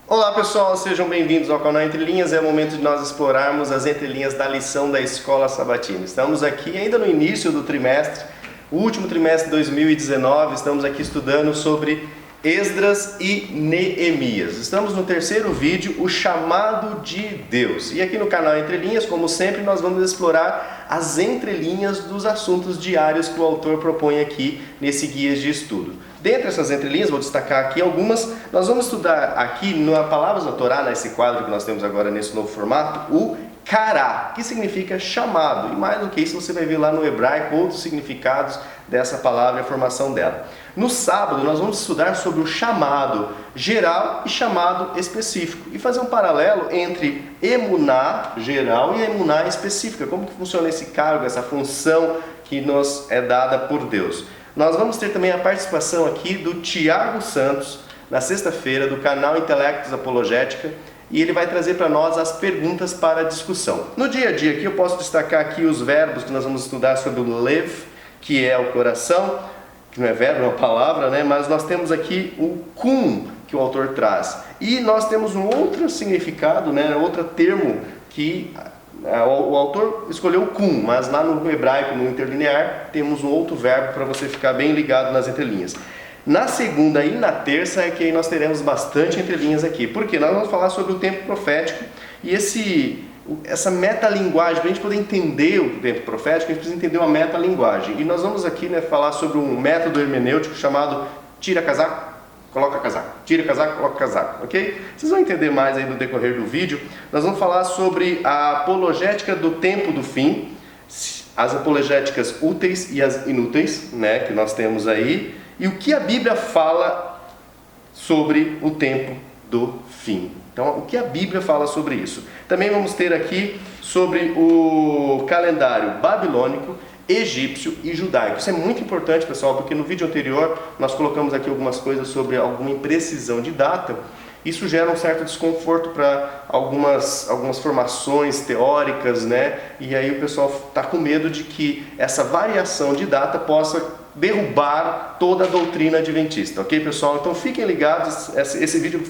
Olá pessoal, sejam bem-vindos ao canal Entre Linhas. É o momento de nós explorarmos as entrelinhas da lição da Escola Sabatina. Estamos aqui ainda no início do trimestre, o último trimestre de 2019, estamos aqui estudando sobre Esdras e Neemias. Estamos no terceiro vídeo, o chamado de Deus. E aqui no canal Entre Linhas, como sempre, nós vamos explorar as entrelinhas dos assuntos diários que o autor propõe aqui nesse guia de estudo. Dentre essas entrelinhas, vou destacar aqui algumas. Nós vamos estudar aqui, na Palavras da Torá, nesse quadro que nós temos agora nesse novo formato, o Kará, que significa chamado. E mais do que isso, você vai ver lá no hebraico outros significados dessa palavra e a formação dela. No sábado, nós vamos estudar sobre o chamado geral e chamado específico. E fazer um paralelo entre emuná geral e emuná específica. Como que funciona esse cargo, essa função que nos é dada por Deus. Nós vamos ter também a participação aqui do Tiago Santos, na sexta-feira, do canal Intelectos Apologética, e ele vai trazer para nós as perguntas para a discussão. No dia a dia aqui eu posso destacar aqui os verbos que nós vamos estudar sobre o lev, que é o coração, que não é verbo, é uma palavra, né? Mas nós temos aqui o kum, que o autor traz. E nós temos um outro significado, né? Outro termo que o autor escolheu o kum, mas lá no hebraico, no interlinear, temos um outro verbo para você ficar bem ligado nas entrelinhas. Na segunda e na terça é que aí nós teremos bastante entrelinhas aqui, porque nós vamos falar sobre o tempo profético e essa metalinguagem. Para a gente poder entender o tempo profético, a gente precisa entender uma metalinguagem. E nós vamos aqui falar sobre um método hermenêutico chamado tira casaco, coloca casaco, tira casaco, coloca casaco, ok? Vocês vão entender mais aí no decorrer do vídeo. Nós vamos falar sobre a apologética do tempo do fim, as apologéticas úteis e as inúteis, né, que nós temos aí, e o que a Bíblia fala sobre o tempo do fim. Então, o que a Bíblia fala sobre isso? Também vamos ter aqui sobre o calendário babilônico, egípcio e judaico. Isso é muito importante, pessoal, porque no vídeo anterior nós colocamos aqui algumas coisas sobre alguma imprecisão de data. Isso gera um certo desconforto para algumas formações teóricas, né? E aí o pessoal está com medo de que essa variação de data possa derrubar toda a doutrina adventista, ok, pessoal? Então fiquem ligados, esse vídeo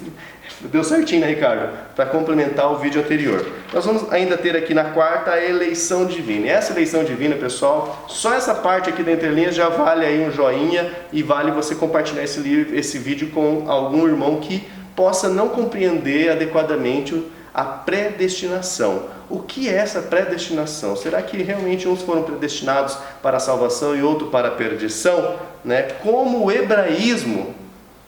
deu certinho, né, Ricardo? Para complementar o vídeo anterior. Nós vamos ainda ter aqui na quarta a eleição divina. E essa eleição divina, pessoal, só essa parte aqui da entrelinha já vale aí um joinha e vale você compartilhar esse vídeo com algum irmão que possa não compreender adequadamente a predestinação. O que é essa predestinação? Será que realmente uns foram predestinados para a salvação e outros para a perdição? Né? Como o hebraísmo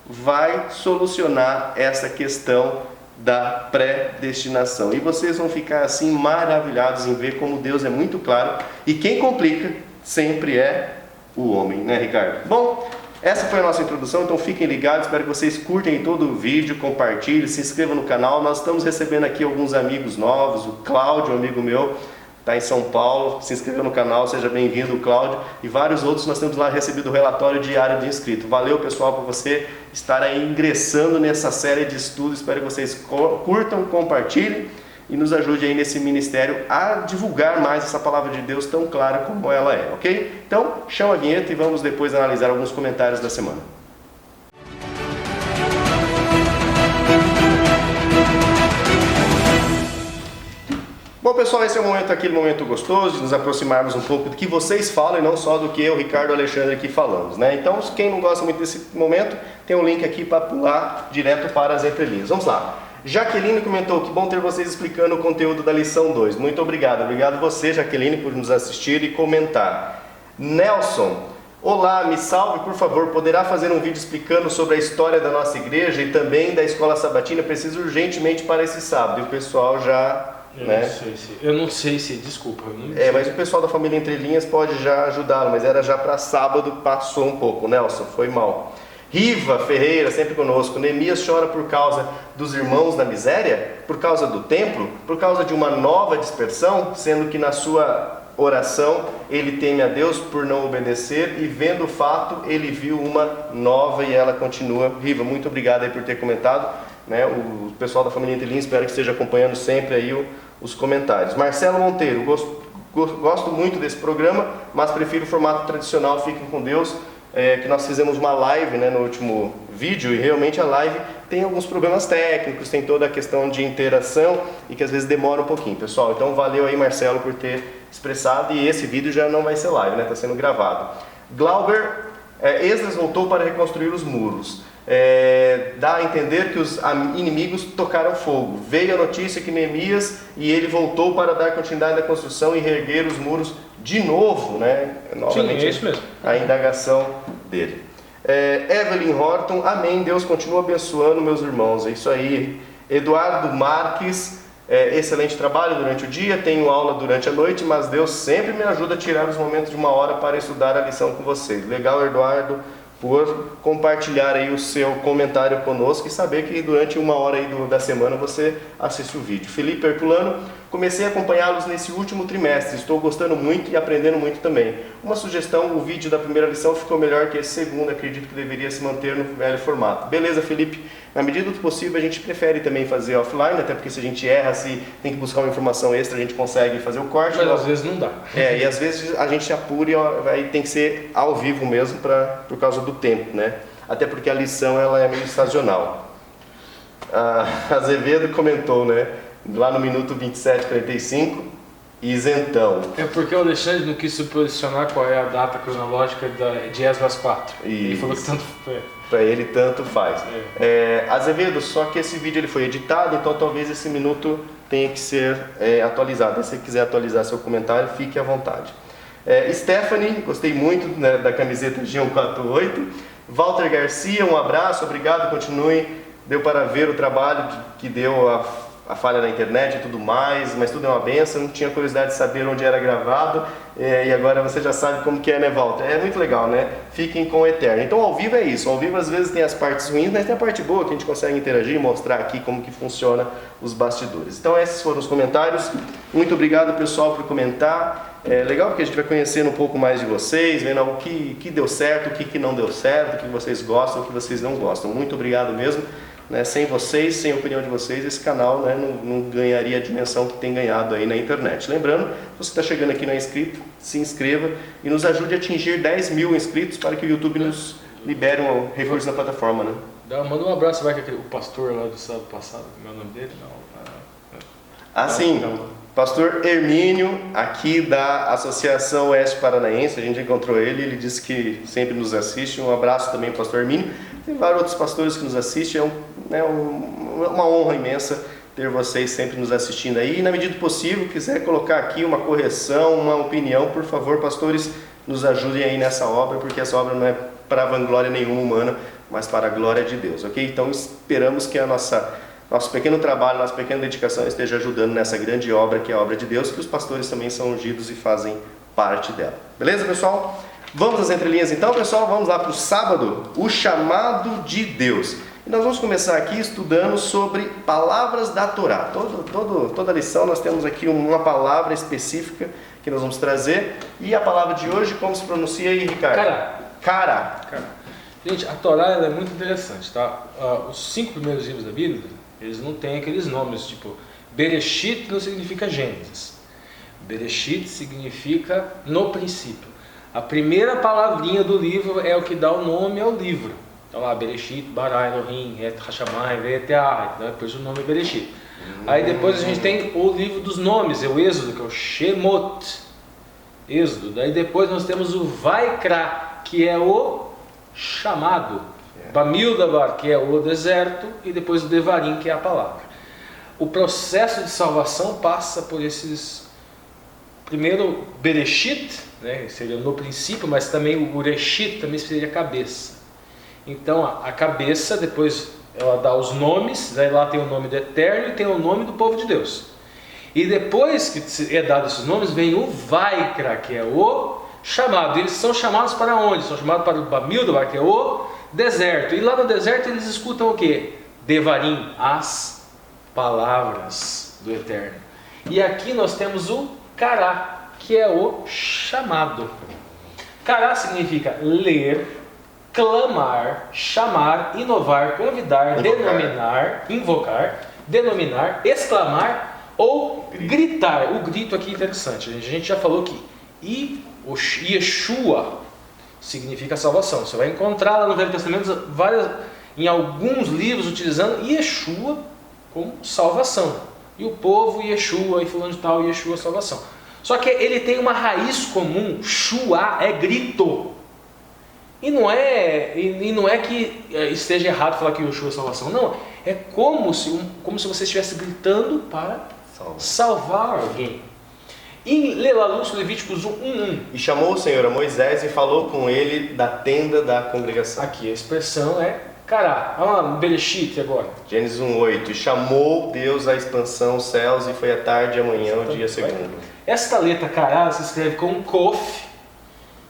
vai solucionar essa questão da predestinação? E vocês vão ficar assim maravilhados em ver como Deus é muito claro e quem complica sempre é o homem, né, Ricardo? Bom, essa foi a nossa introdução, então fiquem ligados, espero que vocês curtem todo o vídeo, compartilhem, se inscrevam no canal. Nós estamos recebendo aqui alguns amigos novos, o Cláudio, um amigo meu, está em São Paulo, se inscreveu no canal, seja bem-vindo, Cláudio, e vários outros. Nós temos lá recebido o relatório diário de inscrito. Valeu, pessoal, por você estar aí ingressando nessa série de estudos, espero que vocês curtam, compartilhem e nos ajude aí nesse ministério a divulgar mais essa palavra de Deus tão clara como ela é, ok? Então, chama a vinheta e vamos depois analisar alguns comentários da semana. Bom, pessoal, esse é o momento aqui, um momento gostoso de nos aproximarmos um pouco do que vocês falam e não só do que eu, Ricardo e Alexandre aqui falamos, né? Então, quem não gosta muito desse momento, tem um link aqui para pular direto para as entrelinhas. Vamos lá. Jaqueline comentou, que bom ter vocês explicando o conteúdo da lição 2. Muito obrigado. Obrigado você, Jaqueline, por nos assistir e comentar. Nelson, olá, me salve, por favor. Poderá fazer um vídeo explicando sobre a história da nossa igreja e também da escola sabatina? Preciso urgentemente para esse sábado. E o pessoal já... Eu não sei se, desculpa. Eu não sei. Mas o pessoal da família Entre Linhas pode já ajudá-lo, mas era já para sábado, passou um pouco. Nelson, foi mal. Riva Ferreira, sempre conosco. Neemias chora por causa dos irmãos na miséria? Por causa do templo? Por causa de uma nova dispersão? Sendo que na sua oração ele teme a Deus por não obedecer e vendo o fato ele viu uma nova e ela continua. Riva, muito obrigado aí por ter comentado, né? O pessoal da família Entre Linhas, espero que esteja acompanhando sempre aí os comentários. Marcelo Monteiro, gosto muito desse programa, mas prefiro o formato tradicional. Fiquem com Deus. Que nós fizemos uma live, né, no último vídeo, e realmente a live tem alguns problemas técnicos, tem toda a questão de interação e que às vezes demora um pouquinho, pessoal. Então valeu aí, Marcelo, por ter expressado, e esse vídeo já não vai ser live, né? Está sendo gravado. Glauber, Esdras voltou para reconstruir os muros. Dá a entender que os inimigos tocaram fogo. Veio a notícia que Neemias e ele voltou para dar continuidade na construção e reerguer os muros de novo, né? Novamente, sim, é isso mesmo. A indagação dele. Evelyn Horton, amém, Deus continua abençoando meus irmãos, é isso aí. Eduardo Marques, excelente trabalho durante o dia, tenho aula durante a noite, mas Deus sempre me ajuda a tirar os momentos de 1 hora para estudar a lição com vocês. Legal, Eduardo, por compartilhar aí o seu comentário conosco e saber que durante 1 hora aí da semana você assiste o vídeo. Felipe Herculano, comecei a acompanhá-los nesse último trimestre, estou gostando muito e aprendendo muito também. Uma sugestão, o vídeo da primeira lição ficou melhor que esse segundo, acredito que deveria se manter no velho formato. Beleza, Felipe, na medida do possível a gente prefere também fazer offline, até porque se a gente erra, se tem que buscar uma informação extra, a gente consegue fazer o corte. Mas às vezes não dá. E às vezes a gente apura e aí tem que ser ao vivo mesmo por causa do tempo, né? Até porque a lição ela é meio estacional. Azevedo comentou, né? Lá no minuto 27:45, isentão. É porque o Alexandre não quis se posicionar qual é a data cronológica de Esdras 4. Ele falou que tanto para ele tanto faz. Azevedo, só que esse vídeo ele foi editado, então talvez esse minuto tenha que ser atualizado. Se você quiser atualizar seu comentário, fique à vontade. Stephanie, gostei muito, né, da camiseta G148. Walter Garcia, um abraço, obrigado, continue. Deu para ver o trabalho que deu a falha na internet e tudo mais, mas tudo é uma benção. Tinha curiosidade de saber onde era gravado, e agora você já sabe como que é, né, Walter? É muito legal, né? Fiquem com o Eterno. Então ao vivo é isso, ao vivo às vezes tem as partes ruins, mas tem a parte boa que a gente consegue interagir e mostrar aqui como que funciona os bastidores. Então esses foram os comentários. Muito obrigado, pessoal, por comentar. É legal porque a gente vai conhecendo um pouco mais de vocês, vendo o que deu certo, o que não deu certo, o que vocês gostam, o que vocês não gostam. Muito obrigado mesmo. Né, sem vocês, sem a opinião de vocês, esse canal, né, não ganharia a dimensão que tem ganhado aí na internet. Lembrando, se você está chegando aqui e não é inscrito, se inscreva e nos ajude a atingir 10 mil inscritos para que o YouTube nos libere um recurso na plataforma. Né? Manda um abraço, vai que o pastor lá do sábado passado, como é o nome dele? Sim, pastor Hermínio, aqui da Associação Oeste Paranaense, a gente encontrou ele disse que sempre nos assiste. Um abraço também, pastor Hermínio. Tem vários outros pastores que nos assistem, uma honra imensa ter vocês sempre nos assistindo aí. E na medida do possível, quiser colocar aqui uma correção, uma opinião, por favor, pastores, nos ajudem aí nessa obra, porque essa obra não é para vanglória nenhuma humana, mas para a glória de Deus, ok? Então esperamos que nosso pequeno trabalho, nossa pequena dedicação esteja ajudando nessa grande obra que é a obra de Deus, que os pastores também são ungidos e fazem parte dela. Beleza, pessoal? Vamos às entrelinhas então, pessoal, vamos lá para o sábado, o chamado de Deus. E nós vamos começar aqui estudando sobre palavras da Torá. Toda lição nós temos aqui uma palavra específica que nós vamos trazer. E a palavra de hoje, como se pronuncia aí, Ricardo? Cara. Gente, a Torá ela é muito interessante, tá? Os 5 primeiros livros da Bíblia, eles não têm aqueles nomes, tipo, Bereshit não significa Gênesis. Bereshit significa no princípio. A primeira palavrinha do livro é o que dá o nome ao livro. Então lá, Bereshit, Bara, Elohim, Et Hashamayim, Ve'eteah, né? Depois o nome é Bereshit. Aí depois a gente tem o livro dos nomes, é o Êxodo, que é o Shemot, Êxodo. Daí depois nós temos o Vaikra, que é o chamado, Bamildabar, que é o deserto, e depois o Devarim, que é a palavra. O processo de salvação passa por esses... Primeiro, Bereshit, né, seria no princípio, mas também o Ureshit também seria a cabeça. Então a cabeça, depois ela dá os nomes, daí lá tem o nome do Eterno e tem o nome do povo de Deus. E depois que é dado esses nomes, vem o Vaikra, que é o chamado. Eles são chamados para onde? São chamados para o Bamildabar, que é o deserto. E lá no deserto eles escutam o quê? Devarim, as palavras do Eterno. E aqui nós temos o Kará, que é o chamado. Kará significa ler, clamar, chamar, inovar, convidar, denominar, invocar, denominar, exclamar ou gritar. O grito aqui é interessante. A gente já falou que Yeshua significa salvação. Você vai encontrar lá no Velho Testamento várias em alguns livros utilizando Yeshua como salvação. E o povo Yeshua, e fulano de tal, Yeshua salvação. Só que ele tem uma raiz comum, Shua é grito. E não é que esteja errado falar que Yeshua é salvação. Não, é como se você estivesse gritando para salvar alguém. E lê lá Lúcio, Levíticos 1:1. E chamou o Senhor a Moisés e falou com ele da tenda da congregação. Aqui a expressão é cará. Vamos lá, Bereshit agora. Gênesis 1:8. E chamou Deus a expansão os céus e foi à tarde e amanhã o dia segundo. Esta letra cará se escreve com kof.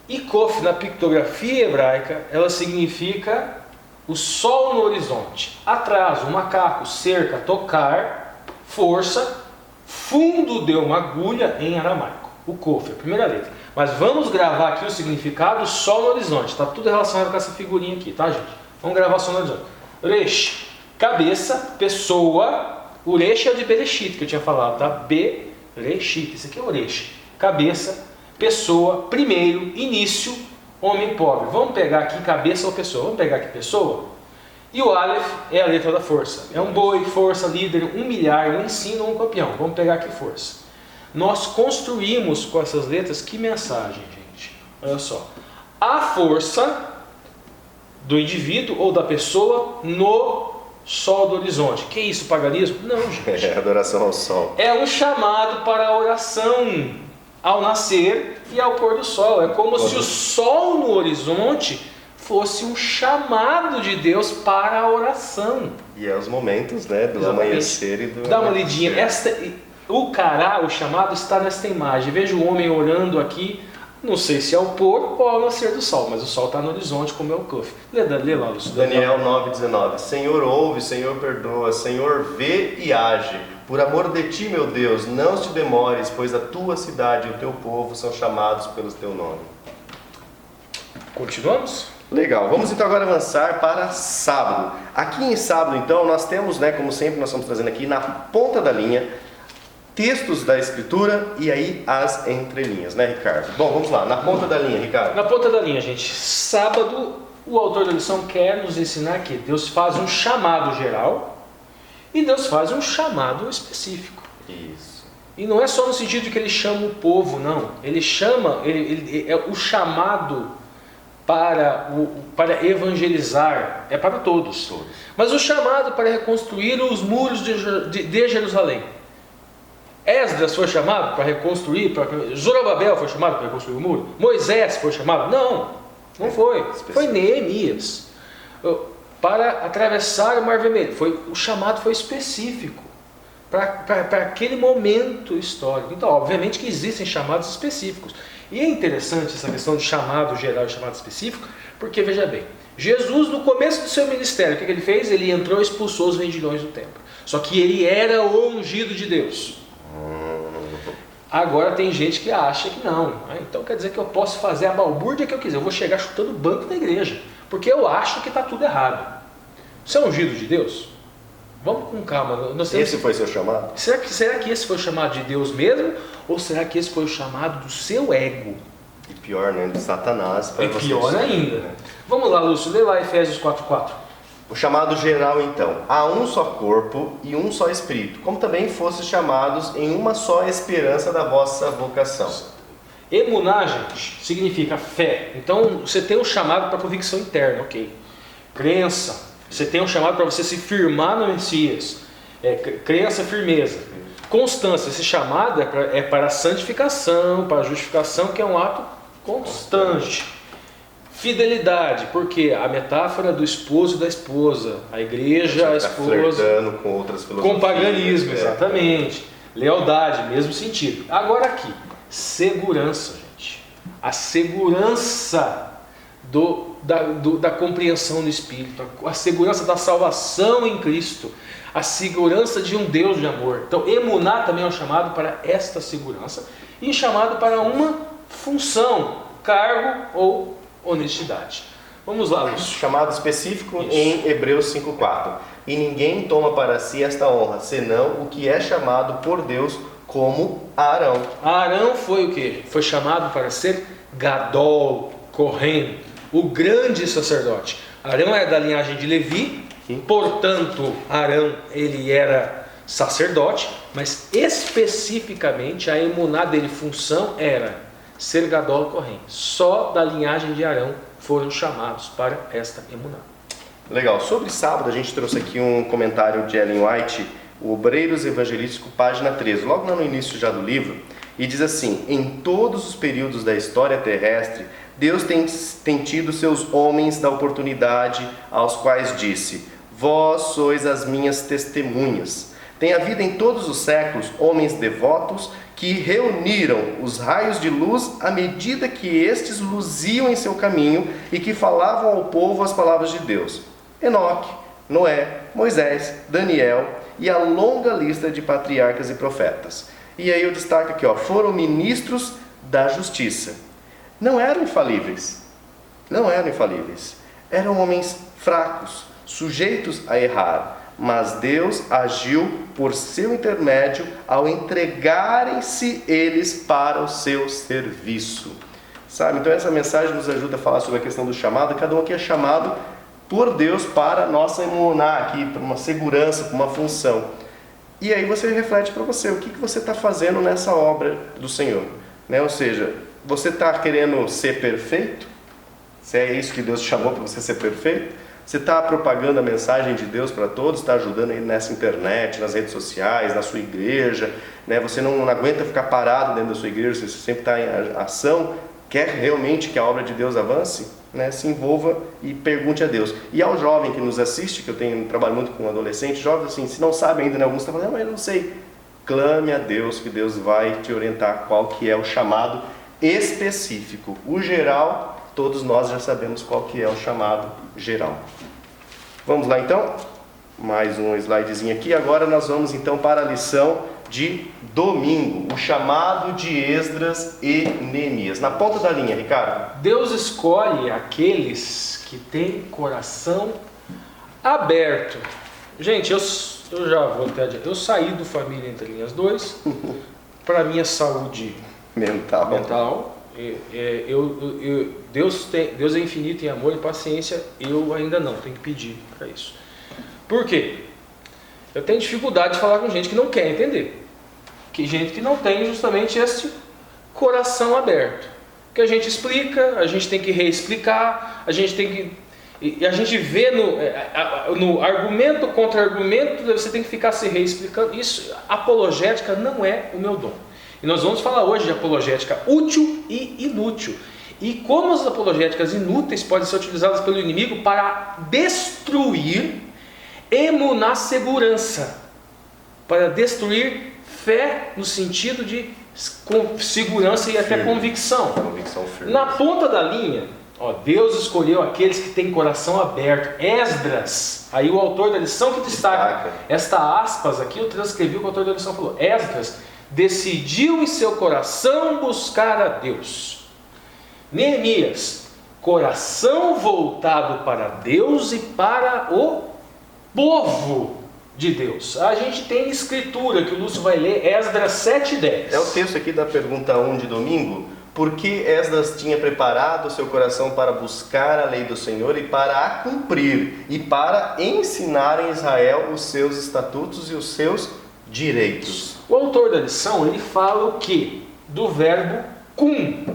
E kof na pictografia hebraica, ela significa o sol no horizonte. Atraso, macaco, cerca, tocar, força, fundo de uma agulha em aramaico. O kof, a primeira letra. Mas vamos gravar aqui o significado sol no horizonte. Está tudo relacionado com essa figurinha aqui, tá, gente? Vamos gravar sol no horizonte. Resh, cabeça, pessoa. O resh é o de Bereshit que eu tinha falado, tá? Bereshit, esse aqui é o resh. Cabeça, pessoa, primeiro, início, homem pobre. Vamos pegar aqui cabeça ou pessoa? Vamos pegar aqui pessoa. E o Aleph é a letra da força. É um boi, força, líder, humilhar, um ensino, um campeão. Vamos pegar aqui força. Nós construímos com essas letras que mensagem, gente? Olha só. A força do indivíduo ou da pessoa no sol do horizonte. Que isso, paganismo? Não, gente. É adoração ao sol. É um chamado para a oração ao nascer e ao pôr do sol. É como se o sol no horizonte fosse um chamado de Deus para a oração. E é os momentos, né, do amanhecer e do... Dá uma lidinha. O cará, o chamado, está nesta imagem. Veja o homem orando aqui. Não sei se é ao pôr ou ao nascer do sol, mas o sol está no horizonte, como é o Kuf. Lê lá, Lúcio. Daniel 9:19. Senhor ouve, Senhor perdoa, Senhor vê e age. Por amor de ti, meu Deus, não te demores, pois a tua cidade e o teu povo são chamados pelo teu nome. Continuamos? Legal, vamos então agora avançar para sábado. Aqui em sábado, então, nós temos, né, como sempre, nós estamos trazendo aqui na ponta da linha, textos da Escritura e aí as entrelinhas, né, Ricardo? Bom, vamos lá, na ponta da linha, Ricardo. Na ponta da linha, gente. Sábado, o autor da lição quer nos ensinar que Deus faz um chamado geral e Deus faz um chamado específico. Isso. E não é só no sentido de que ele chama o povo, não. Ele chama, é o chamado para evangelizar, é para todos. Mas o chamado para reconstruir os muros de Jerusalém. Esdras foi chamado para reconstruir, Zorobabel foi chamado para reconstruir o muro? Moisés foi chamado? Não foi. Foi Neemias. Para atravessar o Mar Vermelho. O chamado foi específico. Para aquele momento histórico. Então, obviamente que existem chamados específicos. E é interessante essa questão de chamado geral e chamado específico, porque veja bem, Jesus no começo do seu ministério, o que ele fez? Ele entrou e expulsou os vendilhões do templo. Só que ele era o ungido de Deus. Agora tem gente que acha que não. Então quer dizer que eu posso fazer a balbúrdia que eu quiser. Eu vou chegar chutando o banco da igreja, porque eu acho que está tudo errado. Você é ungido de Deus? Vamos com calma. Esse foi seu chamado? Será que esse foi o chamado de Deus mesmo? Ou será que esse foi o chamado do seu ego? E pior, né? De Satanás. E pior ainda. Né? Vamos lá, Lúcio. Lê lá Efésios 4:4. O chamado geral, então. Há um só corpo e um só Espírito, como também fostes chamados em uma só esperança da vossa vocação. Emuná, gente, significa fé. Então, você tem um chamado para convicção interna, ok. Crença. Você tem um chamado para você se firmar no Messias. Crença, firmeza. Constância. Esse chamado é para a santificação, para a justificação, que é um ato constante. Fidelidade, porque a metáfora do esposo e da esposa, a igreja, a esposa, com outras filosofias, com paganismo, exatamente. Lealdade, mesmo sentido. Agora aqui, segurança, gente. A segurança da compreensão do Espírito, a segurança da salvação em Cristo, a segurança de um Deus de amor. Então, emuná também é um chamado para esta segurança e chamado para uma função, cargo ou honestidade. Vamos lá, Lúcio. Chamado específico em Hebreus 5:4. E ninguém toma para si esta honra, senão o que é chamado por Deus como Arão. Arão foi o quê? Foi chamado para ser Gadol, Kohen, o grande sacerdote. Arão é da linhagem de Levi, portanto, Arão ele era sacerdote, mas especificamente a emuná dele, função era ser gadol kohen. Só da linhagem de Arão foram chamados para esta emuná. Legal. Sobre sábado, a gente trouxe aqui um comentário de Ellen White, o Obreiros Evangelístico, página 13, logo lá no início já do livro, e diz assim: em todos os períodos da história terrestre, Deus tem tido seus homens da oportunidade, aos quais disse: vós sois as minhas testemunhas. Tem havido em todos os séculos homens devotos que reuniram os raios de luz à medida que estes luziam em seu caminho e que falavam ao povo as palavras de Deus. Enoque, Noé, Moisés, Daniel e a longa lista de patriarcas e profetas. E aí eu destaco aqui, foram ministros da justiça. Não eram infalíveis. Não eram infalíveis. Eram homens fracos, sujeitos a errar. Mas Deus agiu por seu intermédio ao entregarem-se eles para o seu serviço. Sabe? Então essa mensagem nos ajuda a falar sobre a questão do chamado. Cada um aqui é chamado por Deus para a nossa emuná aqui, para uma segurança, para uma função. E aí você reflete para você, o que você está fazendo nessa obra do Senhor? Né? Ou seja, você está querendo ser perfeito? Se é isso que Deus te chamou para você ser perfeito? Você está propagando a mensagem de Deus para todos? Está ajudando aí nessa internet, nas redes sociais, na sua igreja? Né? Você não aguenta ficar parado dentro da sua igreja, você sempre está em ação? Quer realmente que a obra de Deus avance? Né? Se envolva e pergunte a Deus. E ao jovem que nos assiste, que eu trabalho muito com adolescentes, jovens assim, se não sabe ainda, né? Alguns estão falando, mas eu não sei. Clame a Deus, que Deus vai te orientar qual que é o chamado específico. O geral, todos nós já sabemos qual que é o chamado geral. Vamos lá então? Mais um slidezinho aqui. Agora nós vamos então para a lição de domingo, o chamado de Esdras e Neemias. Na ponta da linha, Ricardo. Deus escolhe aqueles que têm coração aberto. Gente, eu já vou até adiante. Eu saí do Família Entre Linhas 2 para minha saúde mental. Deus é infinito em amor e paciência. Eu ainda não, tenho que pedir para isso. Por quê? Eu tenho dificuldade de falar com gente que não quer entender. Que gente que não tem justamente esse coração aberto. Que a gente explica, a gente tem que reexplicar, a gente tem que... E a gente vê no argumento contra argumento, você tem que ficar se reexplicando. Isso, apologética não é o meu dom. E nós vamos falar hoje de apologética útil e inútil. E como as apologéticas inúteis podem ser utilizadas pelo inimigo para destruir emuná segurança, para destruir fé no sentido de segurança e até convicção. Na ponta da linha, Deus escolheu aqueles que têm coração aberto. Esdras, aí o autor da lição que destaca esta aspas aqui, eu transcrevi o que o autor da lição falou. Esdras decidiu em seu coração buscar a Deus. Neemias, coração voltado para Deus e para o povo de Deus. A gente tem escritura que o Lúcio vai ler, Esdras 7:10. É o texto aqui da pergunta 1 de domingo. Por que Esdras tinha preparado o seu coração para buscar a lei do Senhor e para a cumprir, e para ensinar em Israel os seus estatutos e os seus direitos? O autor da lição, ele fala o quê? Do verbo cum,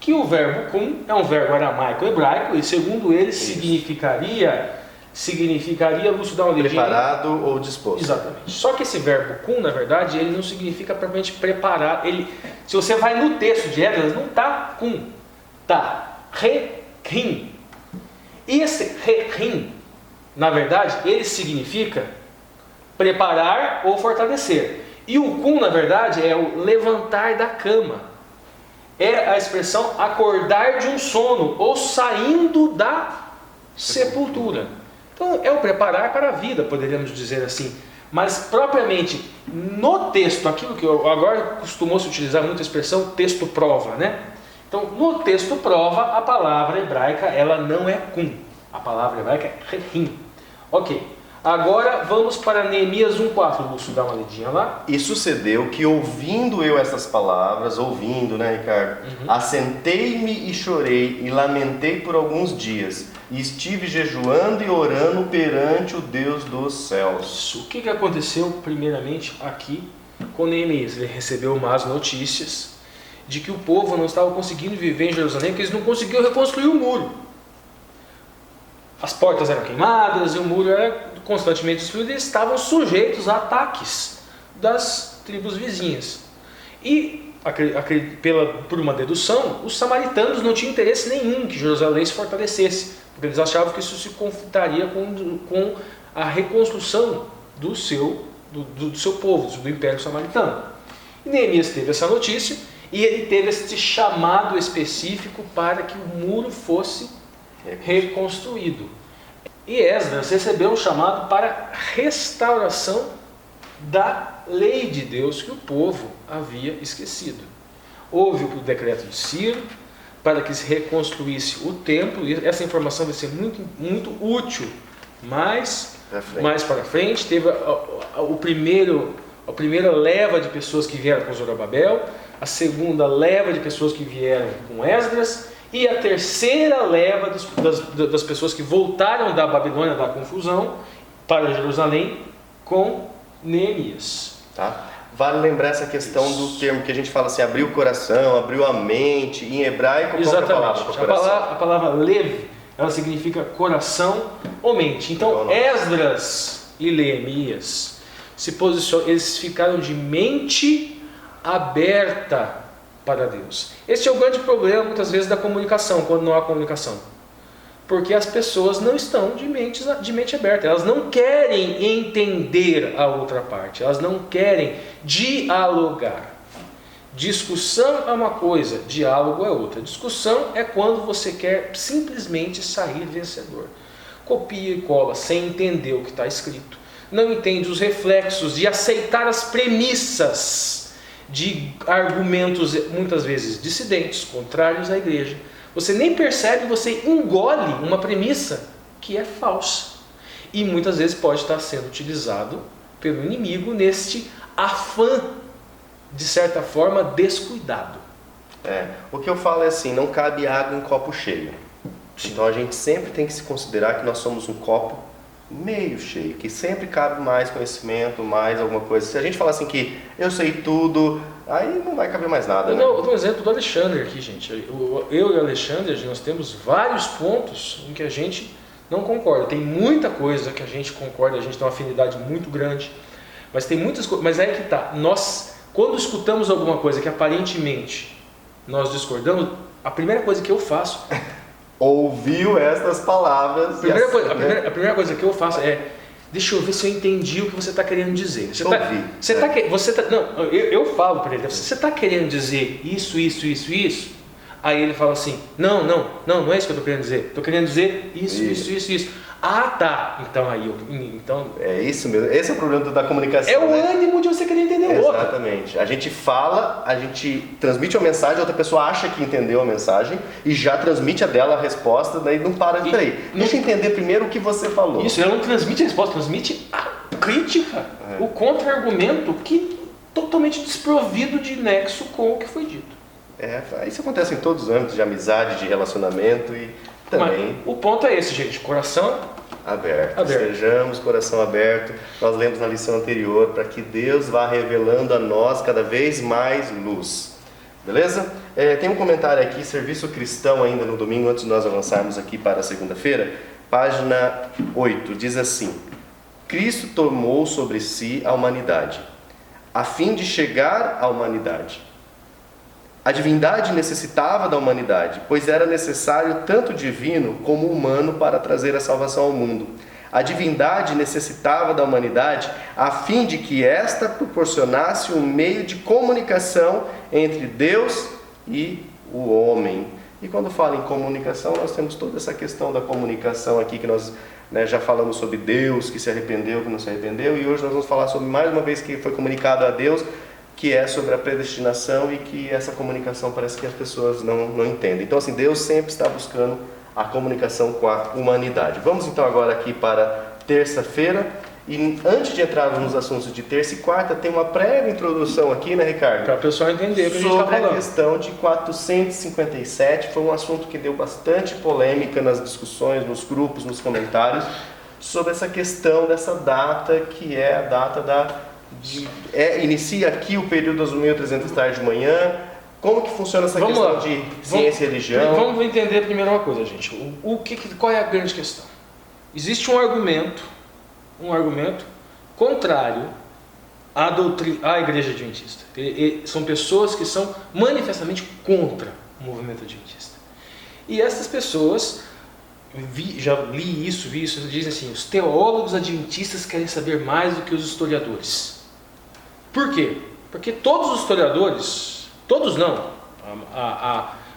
que o verbo cum é um verbo aramaico-hebraico, e segundo ele significaria, Lúcio, dá uma olhadinha. Preparado ou disposto. Exatamente. Só que esse verbo cum, na verdade, ele não significa propriamente preparar. Se você vai no texto de Esdras, não está cum, está re-rim. E esse re-rim, na verdade, ele significa preparar ou fortalecer. E o cum, na verdade, é o levantar da cama. É a expressão acordar de um sono ou saindo da sepultura. Então é o preparar para a vida, poderíamos dizer assim. Mas propriamente no texto, aquilo que agora costumou-se utilizar muito a expressão texto prova, né? Então no texto prova a palavra hebraica ela não é cum, a palavra hebraica é rehim. Ok, agora vamos para Neemias 1:4, Lúcio, dá uma lidinha lá. E sucedeu que ouvindo eu essas palavras, né, Ricardo? Assentei-me e chorei e lamentei por alguns dias. e estive jejuando e orando perante o Deus dos céus. O que aconteceu primeiramente aqui com Neemias? Ele recebeu más notícias de que o povo não estava conseguindo viver em Jerusalém, porque eles não conseguiam reconstruir o muro. As portas eram queimadas e o muro era constantemente destruído, e eles estavam sujeitos a ataques das tribos vizinhas. E, por uma dedução, os samaritanos não tinham interesse nenhum que Jerusalém se fortalecesse, porque eles achavam que isso se conflitaria com a reconstrução do seu povo, do Império Samaritano. E Neemias teve essa notícia, e ele teve esse chamado específico para que o muro fosse reconstruído. E Esdras recebeu um chamado para restauração da lei de Deus que o povo havia esquecido. Houve o decreto de Ciro para que se reconstruísse o templo, e essa informação vai ser muito, muito útil mais para frente. Teve a primeira leva de pessoas que vieram com Zorobabel, a segunda leva de pessoas que vieram com Esdras, e a terceira leva das pessoas que voltaram da Babilônia, da confusão, para Jerusalém com Neemias. Tá? Vale lembrar essa questão do termo que a gente fala assim, abriu o coração, abriu a mente. Em hebraico, qual é a palavra para coração? A palavra lev, ela significa coração ou mente. Então, Esdras e Neemias se posicionam, eles ficaram de mente aberta para Deus. Esse é o grande problema, muitas vezes, da comunicação, quando não há comunicação. Porque as pessoas não estão de mente aberta, elas não querem entender a outra parte, elas não querem dialogar. Discussão é uma coisa, diálogo é outra. Discussão é quando você quer simplesmente sair vencedor. Copia e cola sem entender o que está escrito. Não entende os reflexos de aceitar as premissas de argumentos muitas vezes dissidentes, contrários à igreja. Você nem percebe, você engole uma premissa que é falsa. E muitas vezes pode estar sendo utilizado pelo inimigo neste afã, de certa forma, descuidado. O que eu falo é assim, não cabe água em copo cheio. Sim. Então a gente sempre tem que se considerar que nós somos um copo meio cheio, que sempre cabe mais conhecimento, mais alguma coisa. Se a gente falar assim que eu sei tudo, aí não vai caber mais nada. Eu dou um exemplo do Alexandre aqui, gente. Eu e o Alexandre, nós temos vários pontos em que a gente não concorda. Tem muita coisa que a gente concorda, a gente tem uma afinidade muito grande, mas tem muitas coisas. Mas aí que tá. Nós, quando escutamos alguma coisa que aparentemente nós discordamos, a primeira coisa que eu faço ouviu estas palavras. A primeira coisa que eu faço é: deixa eu ver se eu entendi o que você está querendo dizer. Eu falo para ele: você está querendo dizer isso? Aí ele fala assim: não é isso que eu estou querendo dizer. Estou querendo dizer isso. Ah, tá. Então é isso mesmo. Esse é o problema da comunicação. É o ânimo de você querer entender o outro. Exatamente. A gente fala, a gente transmite uma mensagem, a outra pessoa acha que entendeu a mensagem e já transmite a dela a resposta, daí não para. Peraí, deixa eu entender primeiro o que você falou. Isso, ela não transmite a resposta, transmite a crítica, o contra-argumento que totalmente desprovido de nexo com o que foi dito. Isso acontece em todos os âmbitos de amizade, de relacionamento e também. Mas o ponto é esse, gente: coração aberto. Sejamos coração aberto. Nós lemos na lição anterior para que Deus vá revelando a nós cada vez mais luz. Beleza? Tem um comentário aqui, Serviço Cristão, ainda no domingo, antes de nós avançarmos aqui para a segunda-feira. Página 8, diz assim: Cristo tomou sobre si a humanidade, a fim de chegar à humanidade. A divindade necessitava da humanidade, pois era necessário tanto divino como humano para trazer a salvação ao mundo. A divindade necessitava da humanidade a fim de que esta proporcionasse um meio de comunicação entre Deus e o homem. E quando fala em comunicação, nós temos toda essa questão da comunicação aqui, que nós já falamos sobre Deus, que se arrependeu, que não se arrependeu, e hoje nós vamos falar sobre, mais uma vez, que foi comunicado a Deus, que é sobre a predestinação, e que essa comunicação parece que as pessoas não entendem. Então, assim, Deus sempre está buscando a comunicação com a humanidade. Vamos então agora aqui para terça-feira. E antes de entrarmos nos assuntos de terça e quarta, tem uma breve introdução aqui, né, Ricardo? Para o pessoal entender o que a gente está Sobre a falando. questão de 457, foi um assunto que deu bastante polêmica nas discussões, nos grupos, nos comentários, sobre essa questão dessa data, que é a data inicia aqui o período das 1.300 tarde de manhã. Como que funciona essa questão de ciência e religião? Vamos entender primeiro uma coisa, gente. Qual é a grande questão? Existe um argumento contrário à Igreja Adventista. São pessoas que são manifestamente contra o movimento adventista. E essas pessoas, já vi isso, dizem assim: os teólogos adventistas querem saber mais do que os historiadores. Por quê? Porque todos os historiadores, todos não,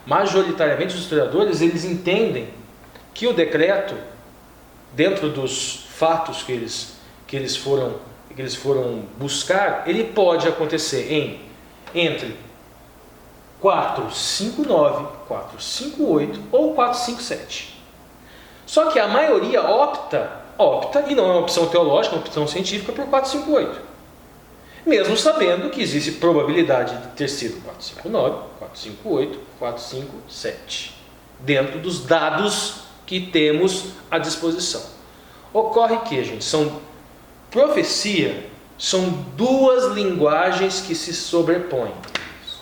majoritariamente os historiadores, eles entendem que o decreto, dentro dos fatos que eles foram buscar, ele pode acontecer entre 459, 458 ou 457. Só que a maioria opta, e não é uma opção teológica, é uma opção científica, por 458. Mesmo sabendo que existe probabilidade de ter sido 459, 458, 457, dentro dos dados que temos à disposição. Ocorre que, gente, profecia são duas linguagens que se sobrepõem.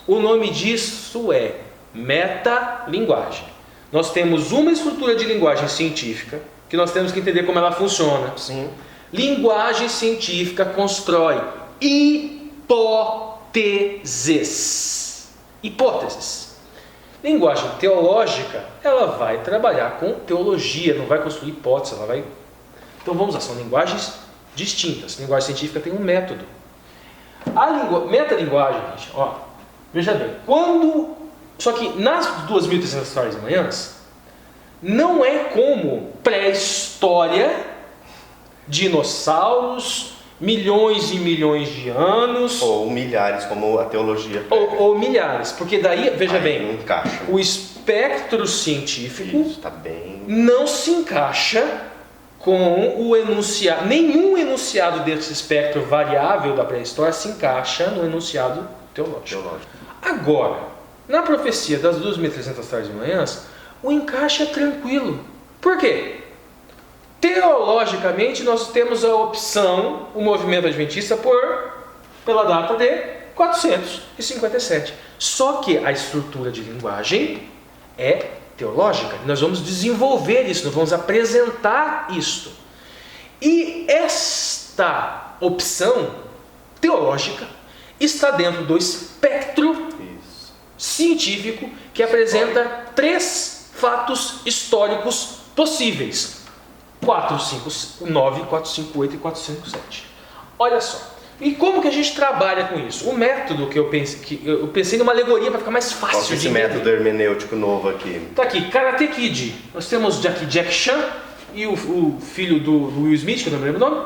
O nome disso é metalinguagem. Nós temos uma estrutura de linguagem científica, que nós temos que entender como ela funciona. Sim. Linguagem científica constrói hipóteses. Linguagem teológica, ela vai trabalhar com teologia, não vai construir hipóteses, Então vamos lá, são linguagens distintas. Linguagem científica tem um método. A metalinguagem, gente, veja bem, só que nas 2.300 tardes e manhãs, não é como pré-história, dinossauros, milhões e milhões de anos. Ou milhares, como a teologia. Ou milhares, porque daí, veja bem, não encaixa. O espectro científico Isso, bem... não se encaixa com o enunciado. Nenhum enunciado desse espectro variável da pré-história se encaixa no enunciado teológico. Agora, na profecia das 2.300 tardes e manhãs, o encaixe é tranquilo. Por quê? Teologicamente, nós temos a opção, o movimento adventista, pela data de 457. Só que a estrutura de linguagem é teológica. Nós vamos desenvolver isso, nós vamos apresentar isto. E esta opção teológica está dentro do espectro científico que apresenta 3 fatos históricos possíveis: 459, 458 e 457. Olha só. E como que a gente trabalha com isso? O método que eu pensei numa alegoria para ficar mais fácil de entender. Esse método hermenêutico novo aqui? Está aqui, Karate Kid. Nós temos Jack Chan e o filho do Will Smith, que eu não me lembro o nome.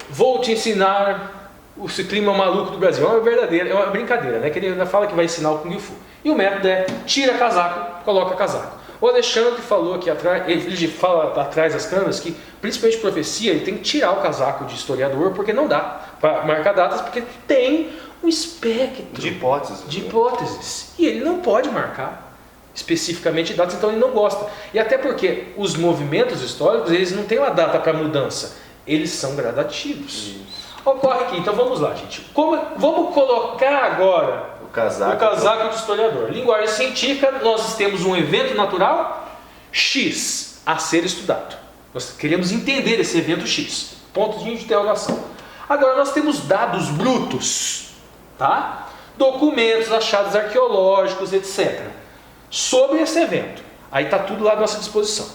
Vou te ensinar o clima maluco do Brasil. É uma brincadeira, né? Que ele ainda fala que vai ensinar o Kung Fu. E o método é: tira casaco, coloca casaco. O Alexandre falou aqui atrás, ele fala atrás das câmeras que, principalmente profecia, ele tem que tirar o casaco de historiador, porque não dá para marcar datas, porque tem um espectro de hipóteses. E ele não pode marcar especificamente datas, então ele não gosta. E até porque os movimentos históricos, eles não têm uma data para mudança, eles são gradativos. Isso. Ocorre aqui, então vamos lá, gente. Vamos colocar agora o casaco de historiador. Linguagem científica, nós temos um evento natural X a ser estudado. Nós queremos entender esse evento X. Ponto de interrogação. Agora nós temos dados brutos, tá? Documentos, achados arqueológicos, etc. Sobre esse evento. Aí está tudo lá à nossa disposição.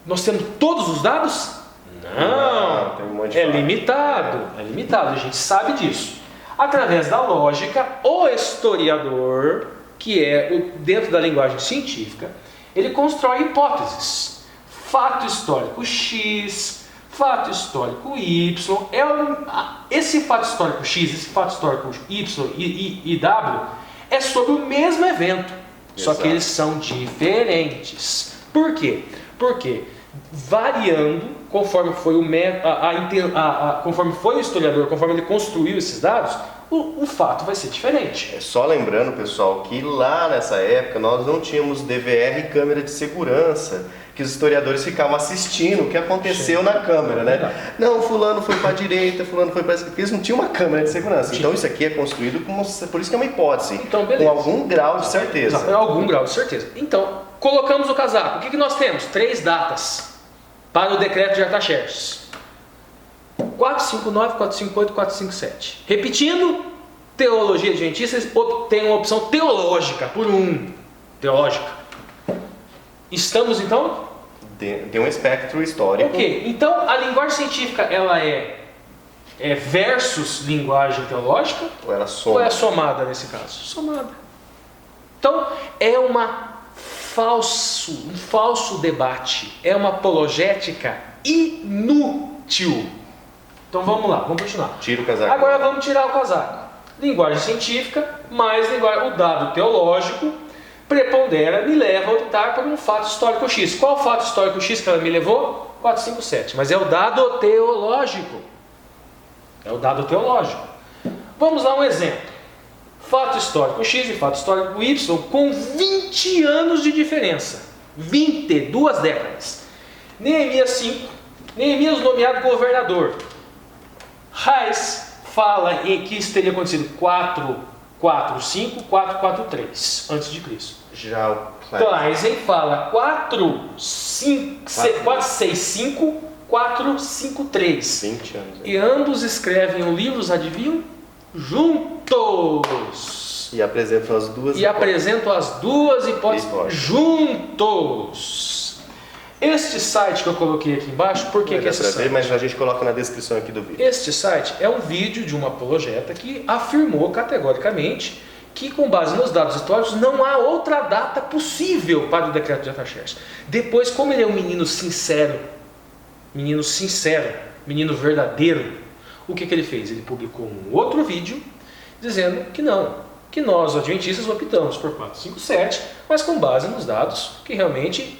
Nós temos todos os dados? Não, tem um monte de é limitado, a gente sabe disso. Através da lógica, o historiador, que é dentro da linguagem científica, ele constrói hipóteses. Fato histórico X, fato histórico Y. Esse fato histórico X, esse fato histórico Y e W é sobre o mesmo evento, só que eles são diferentes. Por quê? Porque variando conforme foi conforme foi o historiador, conforme ele construiu esses dados, o fato vai ser diferente. Só lembrando, pessoal, que lá nessa época nós não tínhamos DVR e câmera de segurança, que os historiadores ficavam assistindo o que aconteceu na câmera, né? Não, fulano foi para a direita, fulano foi para a esquerda, porque eles não tinham uma câmera de segurança. Então isso aqui é construído por isso que é uma hipótese, então, com algum grau de certeza. Com algum grau de certeza. Então, colocamos o casaco. O que nós temos? 3 datas para o decreto de Artaxerxes. 459, 458, 457. Repetindo, teologia adventista tem uma opção teológica, por teológica. Estamos então? Tem um espectro histórico. Ok, então a linguagem científica ela é versus linguagem teológica? Ou ela soma? Ou é somada nesse caso? Somada. Então é um falso debate, é uma apologética inútil. Então vamos lá, vamos continuar. Tira o casaco. Agora vamos tirar o casaco. Linguagem científica mais o dado teológico prepondera, me leva a optar por um fato histórico X. Qual o fato histórico X que ela me levou? 457. Mas é o dado teológico. É o dado teológico. Vamos lá um exemplo. Fato histórico X e fato histórico Y com 20 anos de diferença. 2 décadas. Neemias 5. Neemias nomeado governador. Reis fala que isso teria acontecido 445, 443 antes de Cristo. Já o Kleisen fala 465, 453. 20 anos. E ambos escrevem os livros, adivinham? Juntos. E apresentam as duas hipóteses juntos. Este site que eu coloquei aqui embaixo, por que esse site? Mas a gente coloca na descrição aqui do vídeo. Este site é um vídeo de um apologeta que afirmou categoricamente que, com base nos dados históricos, não há outra data possível para o decreto de Artaxerxes. Depois, como ele é um menino sincero, menino verdadeiro, o que ele fez? Ele publicou um outro vídeo dizendo que não, que nós, adventistas, optamos por 457, mas com base nos dados que realmente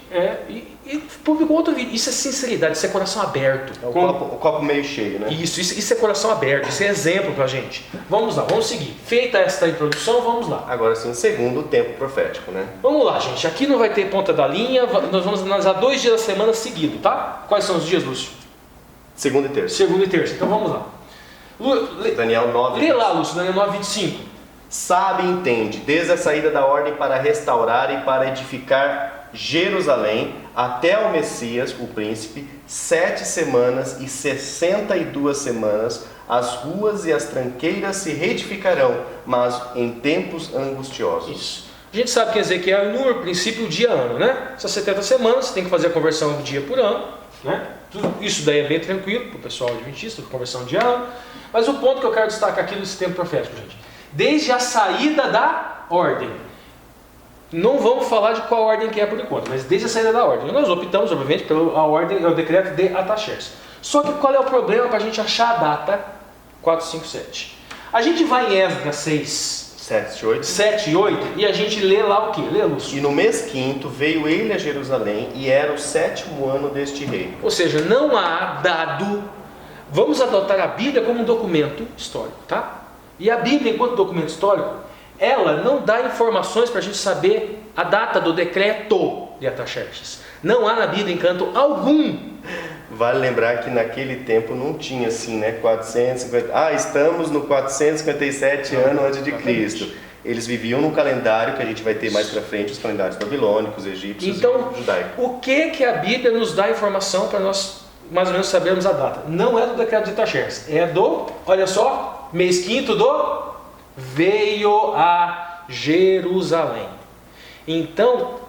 e publicou outro vídeo. Isso é sinceridade, isso é coração aberto. É o copo meio cheio, né? Isso é coração aberto, isso é exemplo pra gente. Vamos lá, vamos seguir. Feita esta introdução, vamos lá. Agora sim, segundo o tempo profético, né? Vamos lá, gente. Aqui não vai ter ponta da linha, nós vamos analisar 2 dias da semana seguido, tá? Quais são os dias, Lúcio? Segunda e terça. Segunda e terça, então vamos lá. Daniel 9. Lê lá, Lúcio, Daniel 9, 25. Sabe e entende, desde a saída da ordem para restaurar e para edificar Jerusalém, até o Messias, o príncipe, 7 semanas e 62 semanas, as ruas e as tranqueiras se reedificarão, mas em tempos angustiosos. Isso. A gente sabe que Ezequiel é número, princípio, dia, ano, né? Essas 70 semanas, você tem que fazer a conversão de dia por ano, né? Isso daí é bem tranquilo para o pessoal adventista, conversão de ano. Mas o ponto que eu quero destacar aqui nesse tempo profético, gente, desde a saída da ordem. Não vamos falar de qual ordem que é por enquanto, mas desde a saída da ordem. Nós optamos, obviamente, pela ordem, o decreto de Artaxerxes. Só que qual é o problema para a gente achar a data 457? A gente vai em Esdras 6, 7 e 8 e a gente lê lá o que? Lê, Lúcio. E no mês 5º veio ele a Jerusalém e era o 7º ano deste rei. Ou seja, não há dado. Vamos adotar a Bíblia como um documento histórico, tá? E a Bíblia, enquanto documento histórico, ela não dá informações para a gente saber a data do decreto de Artaxerxes. Não há na Bíblia encanto algum. Vale lembrar que naquele tempo não tinha assim, né? 450. Estamos no 457 ano antes de Cristo. Eles viviam num calendário que a gente vai ter mais para frente, os calendários babilônicos, egípcios e judaicos. O que a Bíblia nos dá informação para nós mais ou menos sabermos a data? Não é do decreto de Artaxerxes, é do, olha só, mês 5º do veio a Jerusalém. Então,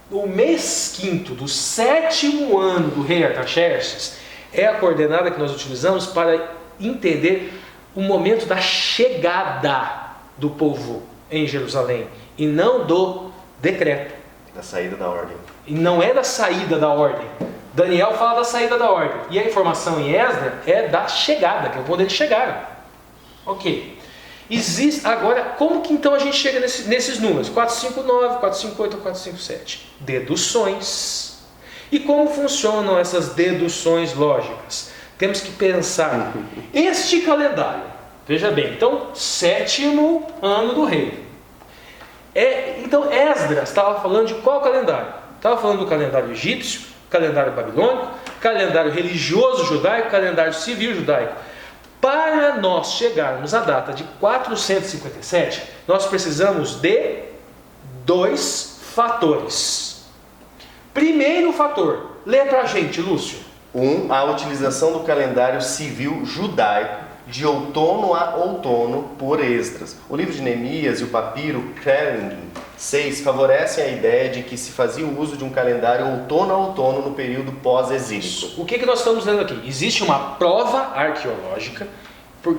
o mês 5º do 7º ano do rei Artaxerxes é a coordenada que nós utilizamos para entender o momento da chegada do povo em Jerusalém e não do decreto. Da saída da ordem. E não é da saída da ordem. Daniel fala da saída da ordem. E a informação em Esdras é da chegada, que é quando eles chegaram. Ok. Agora, como que então a gente chega nesses números? 459, 458 ou 457? Deduções. E como funcionam essas deduções lógicas? Temos que pensar, este calendário, veja bem, então, 7º ano do rei. Então, Esdras estava falando de qual calendário? Estava falando do calendário egípcio, calendário babilônico, calendário religioso judaico, calendário civil judaico. Para nós chegarmos à data de 457, nós precisamos de 2 fatores. Primeiro fator, lê para a gente, Lúcio. A utilização do calendário civil judaico de outono a outono por Esdras. O livro de Neemias e o papiro Krellin 6 favorecem a ideia de que se fazia o uso de um calendário outono a outono no período pós-exílico. O que nós estamos vendo aqui? Existe uma prova arqueológica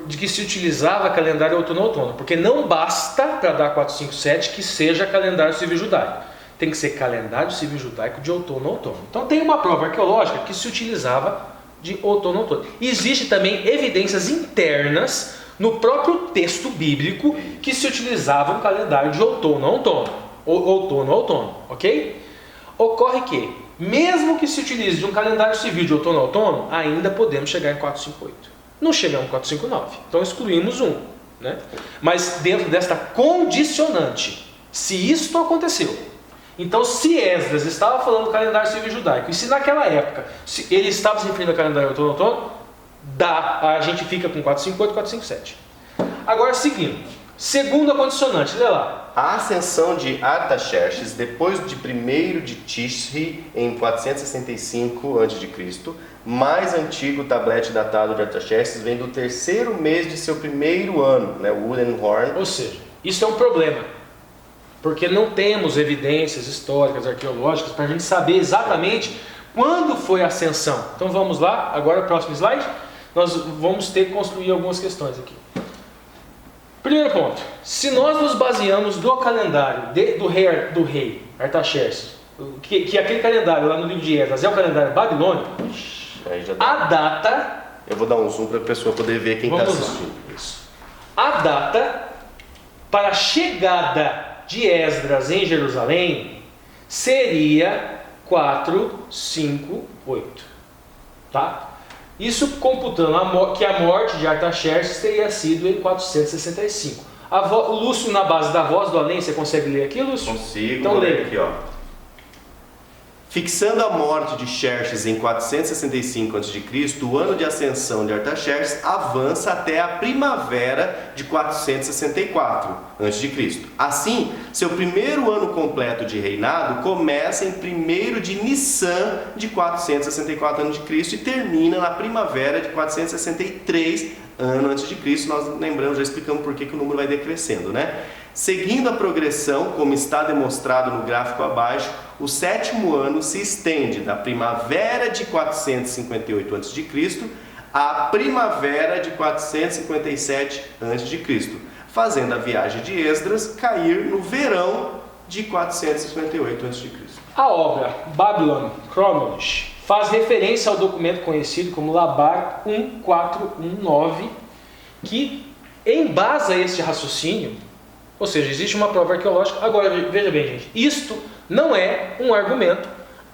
de que se utilizava calendário outono a outono, porque não basta para dar 457 que seja calendário civil judaico. Tem que ser calendário civil judaico de outono a outono. Então tem uma prova arqueológica que se utilizava de outono a outono. Existe também evidências internas no próprio texto bíblico que se utilizava um calendário de outono a outono. Outono a outono, ok? Ocorre que, mesmo que se utilize de um calendário civil de outono a outono, ainda podemos chegar em 458. Não chegamos em 459, então excluímos um, né? Mas dentro desta condicionante, se isto aconteceu, então se Esdras estava falando do calendário civil judaico, e se naquela época ele estava se referindo ao calendário outono a outono, a gente fica com 458 e 457. Agora seguindo, segunda condicionante, lê lá. A ascensão de Artaxerxes depois de 1º de Tishri em 465 a.C., mais antigo tablete datado de Artaxerxes vem do 3º mês de seu 1º ano, né, o Udenhorn. Ou seja, isso é um problema, porque não temos evidências históricas, arqueológicas, para a gente saber exatamente quando foi a ascensão. Então vamos lá, agora o próximo slide, nós vamos ter que construir algumas questões aqui. Primeiro ponto, se nós nos baseamos no calendário do rei Artaxerxes, que aquele calendário lá no livro de Esdras é o calendário babilônico, Aí já dá. a data... Eu vou dar um zoom para a pessoa poder ver quem está assistindo. Isso. A data para a chegada de Esdras em Jerusalém seria 458. Tá? Isso computando que a morte de Artaxerxes teria sido em 465. O Lúcio, na base da voz do além, você consegue ler aqui, Lúcio? Consigo. Então lê aqui, ó. Fixando a morte de Xerxes em 465 a.C., o ano de ascensão de Artaxerxes avança até a primavera de 464 a.C. Assim, seu primeiro ano completo de reinado começa em 1º de Nissan de 464 a.C. e termina na primavera de 463 a.C. Nós lembramos, já explicamos por que o número vai decrescendo, né? Seguindo a progressão, como está demonstrado no gráfico abaixo, o 7º ano se estende da primavera de 458 a.C. à primavera de 457 a.C., fazendo a viagem de Esdras cair no verão de 458 a.C. A obra Babylon Chronology faz referência ao documento conhecido como Labar 1419, que embasa este raciocínio. Ou seja, existe uma prova arqueológica. Agora, veja bem, gente, isto não é um argumento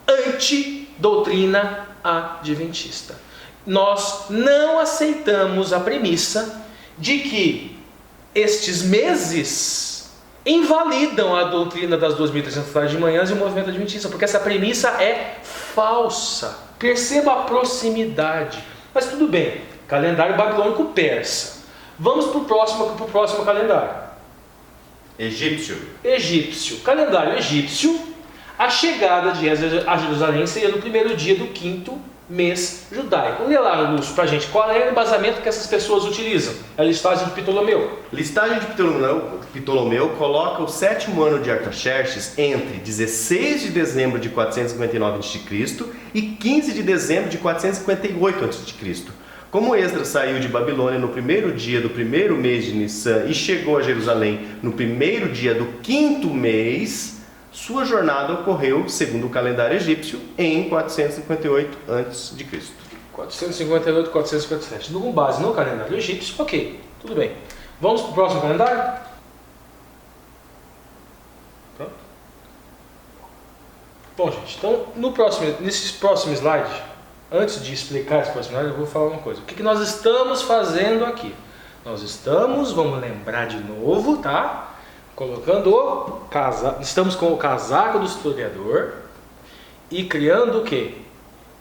anti-doutrina adventista. Nós não aceitamos a premissa de que estes meses invalidam a doutrina das 2.300 tardes de manhãs e o movimento adventista, porque essa premissa é falsa. Perceba a proximidade. Mas tudo bem, calendário babilônico persa. Vamos para o próximo calendário. Egípcio. Calendário egípcio. A chegada de Esdras a Jerusalém seria no 1º dia do 5º mês judaico. Lê lá, Lúcio, pra gente, qual é o embasamento que essas pessoas utilizam? A listagem de Ptolomeu. Listagem de Ptolomeu coloca o 7º ano de Artaxerxes entre 16 de dezembro de 459 a.C. e 15 de dezembro de 458 a.C. Como Esdras saiu de Babilônia no 1º dia do 1º mês de Nissan e chegou a Jerusalém no 1º dia do 5º mês, sua jornada ocorreu, segundo o calendário egípcio, em 458 a.C. 458, 457. Com base no calendário egípcio, ok, tudo bem. Vamos para o próximo calendário? Pronto. Bom, gente, então nesse próximo slide, antes de explicar esse próximo slide, eu vou falar uma coisa. O que nós estamos fazendo aqui? Vamos lembrar de novo, tá? Estamos com o casaco do historiador e criando o quê?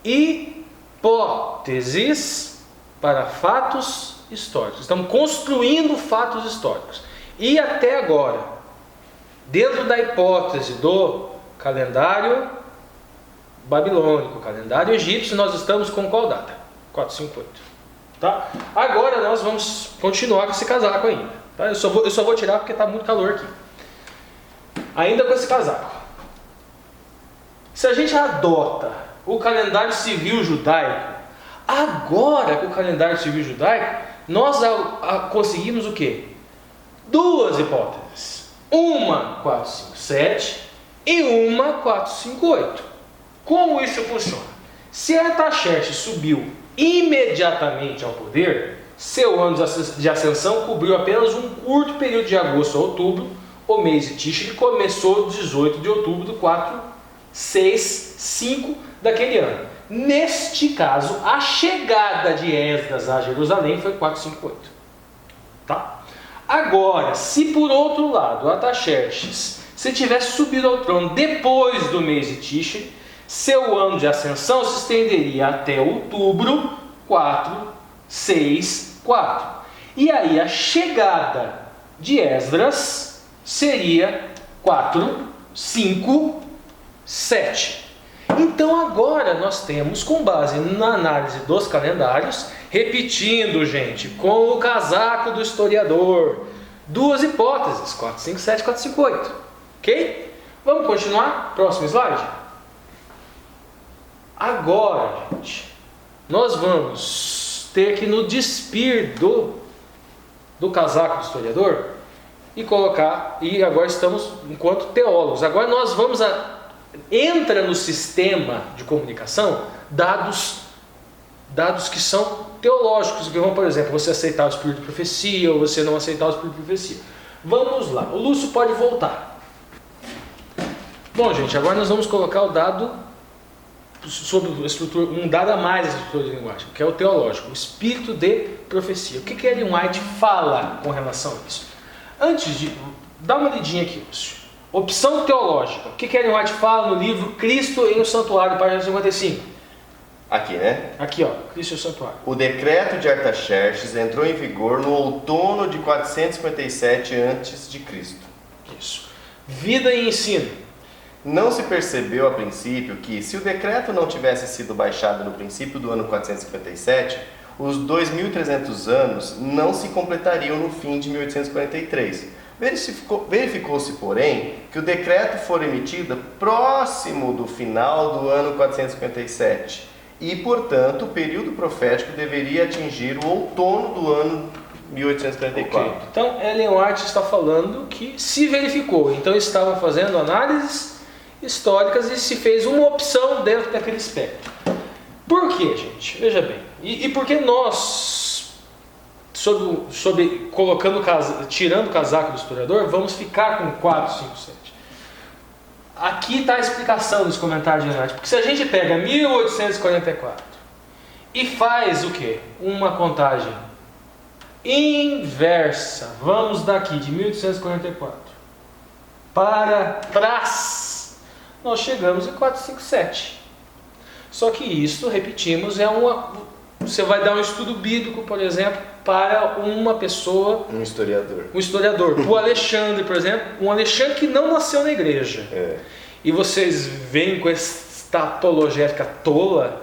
Hipóteses para fatos históricos. Estamos construindo fatos históricos. E até agora, dentro da hipótese do calendário babilônico, calendário egípcio, nós estamos com qual data? 458. Tá? Agora nós vamos continuar com esse casaco ainda. Tá? Eu só vou tirar porque está muito calor aqui. Ainda com esse casaco. Se a gente adota o calendário civil judaico, agora com o calendário civil judaico, nós conseguimos o quê? Duas hipóteses. Uma 457 e uma 458. Como isso funciona? Se Artaxerxes subiu imediatamente ao poder, seu ano de ascensão cobriu apenas um curto período de agosto a outubro. O mês de Tishri começou 18 de outubro do 465 daquele ano. Neste caso, a chegada de Esdras a Jerusalém foi 458. Tá? Agora, se por outro lado Artaxerxes se tivesse subido ao trono depois do mês de Tishri, seu ano de ascensão se estenderia até outubro 464. E aí a chegada de Esdras seria 457. Então agora nós temos, com base na análise dos calendários, repetindo, gente, com o casaco do historiador, duas hipóteses, 457 e 458. Ok? Vamos continuar? Próximo slide. Agora, gente, nós vamos ter que nos despir do casaco do historiador e colocar, e agora estamos enquanto teólogos. Agora nós vamos entra no sistema de comunicação dados que são teológicos, que vão, por exemplo, você aceitar o espírito de profecia ou você não aceitar o espírito de profecia. Vamos lá, o Lúcio pode voltar. Bom, gente, agora nós vamos colocar o dado sobre a estrutura, um dado a mais da estrutura de linguagem, que é o teológico, o espírito de profecia. O que Ellen White fala com relação a isso? Antes de dar uma lidinha aqui, Lúcio. Opção teológica. O que Ellen White fala no livro Cristo em o Santuário, página 55? Aqui, né? Aqui, ó, Cristo em o Santuário. O decreto de Artaxerxes entrou em vigor no outono de 457 a.C. Isso. Vida e ensino. Não se percebeu a princípio que, se o decreto não tivesse sido baixado no princípio do ano 457, os 2.300 anos não se completariam no fim de 1843. Verificou-se, porém, que o decreto foi emitido próximo do final do ano 457 e, portanto, o período profético deveria atingir o outono do ano 1844. Okay. Então, Ellen White está falando que se verificou, então estavam fazendo análises históricas e se fez uma opção dentro daquele espectro. Por quê, gente? Veja bem. E por que nós, tirando o casaco do historiador, vamos ficar com 457? Aqui está a explicação dos comentários de Ellen White. Porque se a gente pega 1844 e faz o quê? Uma contagem inversa. Vamos daqui de 1844 para trás, nós chegamos em 457. Só que isso, repetimos, você vai dar um estudo bíblico, por exemplo, para uma pessoa... Um historiador. O Alexandre, por exemplo, um Alexandre que não nasceu na igreja. E vocês vêm com esta apologética tola,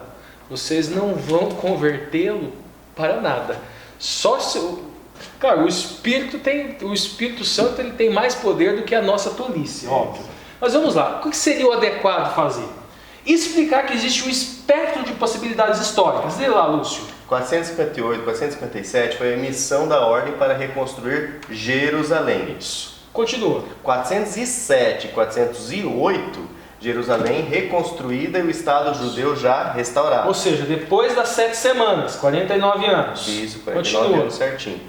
vocês não vão convertê-lo para nada. Só se... Claro, o Espírito Santo ele tem mais poder do que a nossa tolice, óbvio. Mas vamos lá, o que seria o adequado fazer? Explicar que existe um espectro de possibilidades históricas. Lê lá, Lúcio. 458, 457 foi a emissão da ordem para reconstruir Jerusalém. Isso. Continua. 407 e 408, Jerusalém reconstruída e o Estado judeu já restaurado. Ou seja, depois das 7 semanas, 49 anos. Isso, 49 anos certinho.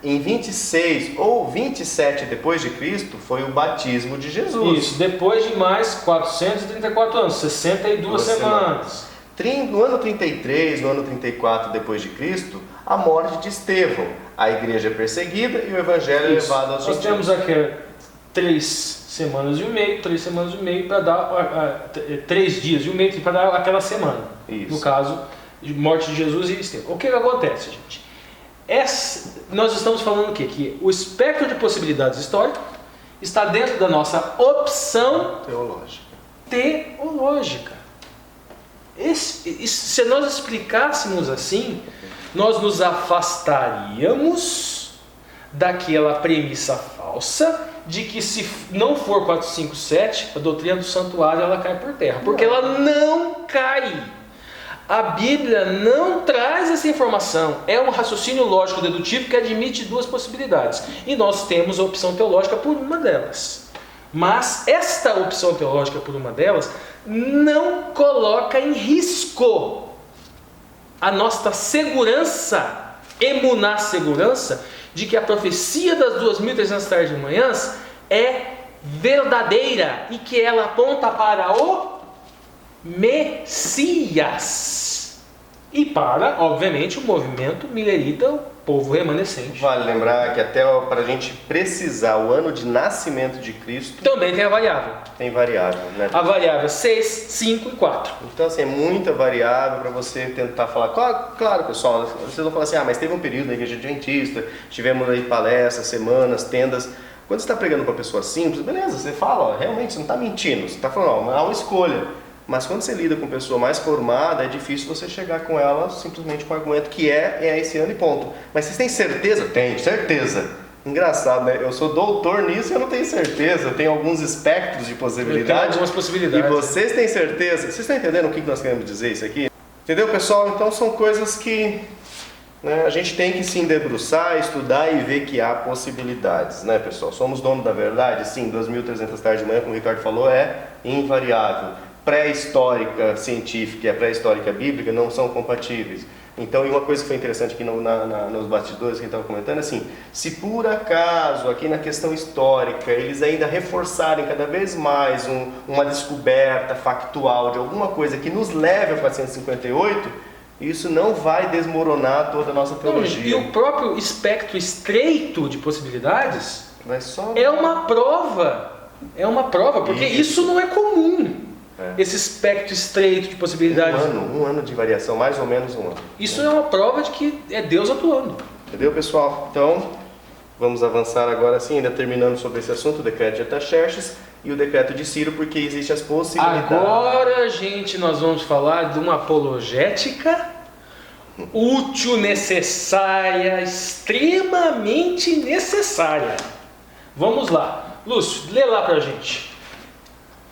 Em 26 ou 27 depois de Cristo foi o batismo de Jesus. Isso, depois de mais 434 anos, 62 semanas. No ano 33, no ano 34 depois de Cristo, a morte de Estevão. A igreja é perseguida e o evangelho é levado aos gentios. Nós temos aqui 3 semanas e meio para dar 3 dias e meio para dar aquela semana. Isso. No caso, de morte de Jesus e Estevão. O que acontece, gente? Nós estamos falando o quê? Que o espectro de possibilidades históricas está dentro da nossa opção teológica. Se nós explicássemos assim, nós nos afastaríamos daquela premissa falsa de que se não for 457, a doutrina do santuário ela cai por terra, porque ela não cai. A Bíblia não traz essa informação. É um raciocínio lógico dedutivo que admite 2 possibilidades. E nós temos a opção teológica por uma delas. Mas esta opção teológica por uma delas não coloca em risco a nossa segurança, emuná segurança, de que a profecia das 2.300 tardes de manhãs é verdadeira e que ela aponta para o Messias e para, obviamente, o movimento milerita, o povo remanescente. Vale lembrar que até para a gente precisar o ano de nascimento de Cristo também tem a variável. Tem variável, né? A variável 6, 5 e 4. Então, assim, é muita variável para você tentar falar. Claro, pessoal, vocês vão falar assim, mas teve um período na igreja adventista, tivemos aí palestras, semanas, tendas. Quando você está pregando para uma pessoa simples, beleza, você fala, realmente, você não está mentindo, você está falando, há uma escolha. Mas quando você lida com pessoa mais formada, é difícil você chegar com ela simplesmente com o argumento que é esse ano e ponto. Mas vocês têm certeza? Tenho, certeza. Engraçado, né? Eu sou doutor nisso e eu não tenho certeza. Eu tenho alguns espectros de possibilidade. Eu tenho algumas possibilidades. E vocês têm certeza? Vocês estão entendendo o que nós queremos dizer isso aqui? Entendeu, pessoal? Então são coisas que a gente tem que se debruçar, estudar e ver que há possibilidades, né, pessoal? Somos dono da verdade? Sim, 2.300 tardes de manhã, como o Ricardo falou, é invariável. Pré-histórica científica e a pré-histórica bíblica não são compatíveis. Então, e uma coisa que foi interessante aqui nos bastidores que a gente estava comentando, assim, se por acaso, aqui na questão histórica, eles ainda reforçarem cada vez mais uma descoberta factual de alguma coisa que nos leve a 458, isso não vai desmoronar toda a nossa teologia. E o próprio espectro estreito de possibilidades só... é uma prova. É uma prova, porque isso não é comum. Esse espectro estreito de possibilidades. Um ano de variação, mais ou menos um ano. Isso é uma prova de que é Deus atuando. Entendeu, pessoal? Então, vamos avançar agora sim, ainda terminando sobre esse assunto, o decreto de Artaxerxes e o decreto de Ciro, porque existem as possibilidades. Agora, gente, nós vamos falar de uma apologética útil, necessária, extremamente necessária. Vamos lá. Lúcio, lê lá pra gente.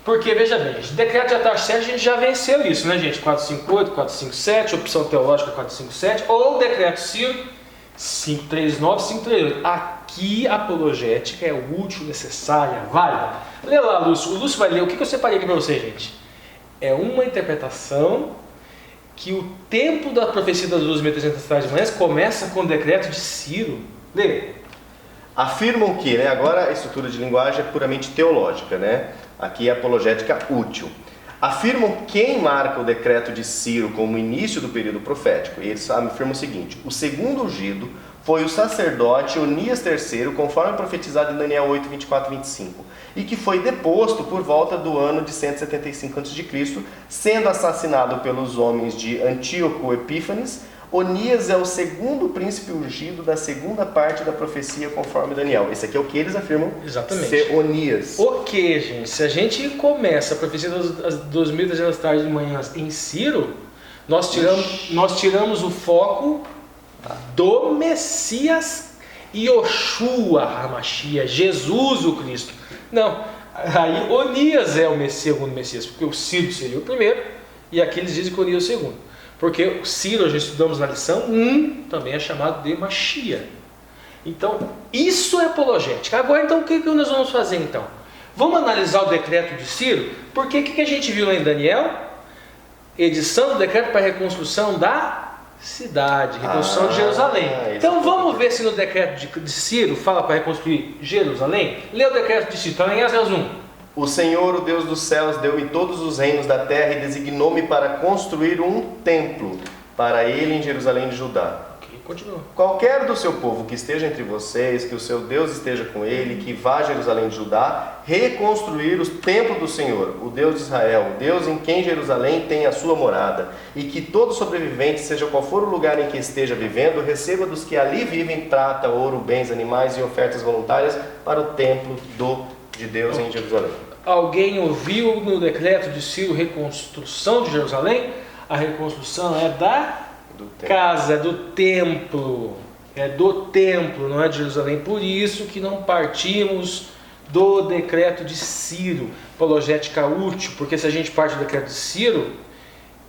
Porque, veja bem, o decreto de Artaxerxes a gente já venceu isso, né, gente? 458, 457, opção teológica 457, ou o decreto Ciro 539, 538. Aqui a apologética é útil, necessária, válida. Lê lá, Lúcio. O Lúcio vai ler. O que eu separei aqui para você, gente? É uma interpretação que o tempo da profecia das 2.300 tardes de manhã começa com o decreto de Ciro. Lê. Afirmam que, agora a estrutura de linguagem é puramente teológica, Aqui é apologética útil. Afirmam quem marca o decreto de Ciro como início do período profético. E eles afirmam o seguinte: o segundo ungido foi o sacerdote Onias III, conforme profetizado em Daniel 8, 24 e 25, e que foi deposto por volta do ano de 175 a.C., sendo assassinado pelos homens de Antíoco Epífanes. Onias é o segundo príncipe ungido da segunda parte da profecia conforme Daniel. Esse aqui é o que eles afirmam ser Onias. O que, gente? Se a gente começa a profecia das 2.300 tardes de manhã em Ciro, nós tiramos o foco do Messias Yoshua HaMashiach, Jesus o Cristo. Não, aí Onias é o segundo Messias, porque o Ciro seria o primeiro, e aqui eles dizem que Onias é o segundo. Porque o Ciro, já estudamos na lição 1, também é chamado de Mashiach. Então, isso é apologética. Agora, então, o que nós vamos fazer, então? Vamos analisar o decreto de Ciro, porque o que a gente viu lá em Daniel? Edição do decreto para a reconstrução da cidade, reconstrução de Jerusalém. Então vamos ver se no decreto de Ciro fala para reconstruir Jerusalém. Lê o decreto de Ciro, está em Esdras 1. O Senhor, o Deus dos céus, deu-me todos os reinos da terra e designou-me para construir um templo para ele em Jerusalém de Judá. Continua. Qualquer do seu povo que esteja entre vocês, que o seu Deus esteja com ele, que vá a Jerusalém de Judá, reconstruir o templo do Senhor, o Deus de Israel, o Deus em quem Jerusalém tem a sua morada, e que todo sobrevivente, seja qual for o lugar em que esteja vivendo, receba dos que ali vivem prata, ouro, bens, animais e ofertas voluntárias para o templo de Deus em Jerusalém. Alguém ouviu no decreto de Ciro reconstrução de Jerusalém? A reconstrução é da casa, do templo, é do templo, não é de Jerusalém. Por isso que não partimos do decreto de Ciro, apologética útil, porque se a gente parte do decreto de Ciro,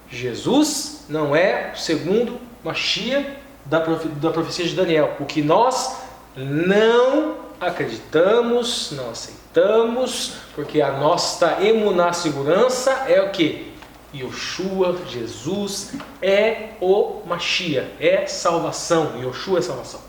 Jesus não é o segundo Mashiach da profecia de Daniel, o que nós não acreditamos, não aceitamos, porque a nossa emuná segurança é o que? Yoshua, Jesus, é o Mashiach, é salvação. Yoshua é salvação.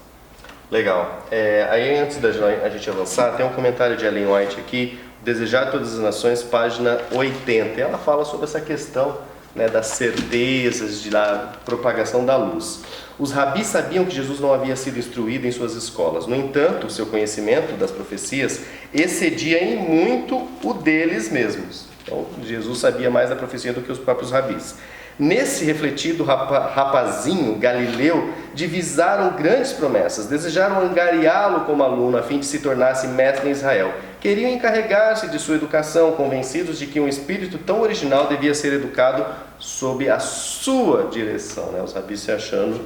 Legal. Aí antes da gente avançar, tem um comentário de Ellen White aqui, Desejar Todas as Nações, página 80. Ela fala sobre essa questão, né, das certezas, da propagação da luz. Os rabis sabiam que Jesus não havia sido instruído em suas escolas. No entanto, seu conhecimento das profecias excedia em muito o deles mesmos. Então, Jesus sabia mais da profecia do que os próprios rabis. Nesse refletido rapazinho galileu, divisaram grandes promessas, desejaram angariá-lo como aluno a fim de se tornasse mestre em Israel. Queriam encarregar-se de sua educação, convencidos de que um espírito tão original devia ser educado sob a sua direção. Os rabis se achando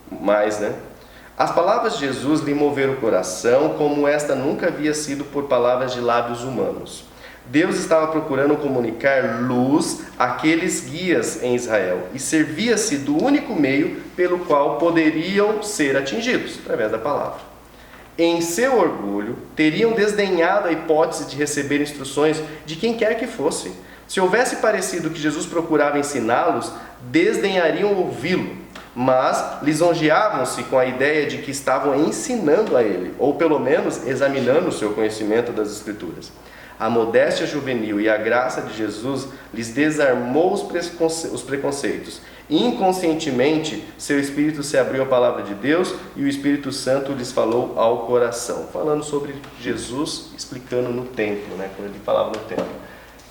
mais, né? As palavras de Jesus lhe moveram o coração, como esta nunca havia sido por palavras de lábios humanos. Deus estava procurando comunicar luz àqueles guias em Israel e servia-se do único meio pelo qual poderiam ser atingidos, através da palavra. Em seu orgulho, teriam desdenhado a hipótese de receber instruções de quem quer que fosse. Se houvesse parecido que Jesus procurava ensiná-los, desdenhariam ouvi-lo, mas lisonjeavam-se com a ideia de que estavam ensinando a ele, ou pelo menos examinando o seu conhecimento das Escrituras. A modéstia juvenil e a graça de Jesus lhes desarmou os preconceitos. Inconscientemente, seu espírito se abriu à palavra de Deus e o Espírito Santo lhes falou ao coração. Falando sobre Jesus, explicando no templo, né, quando ele falava no templo.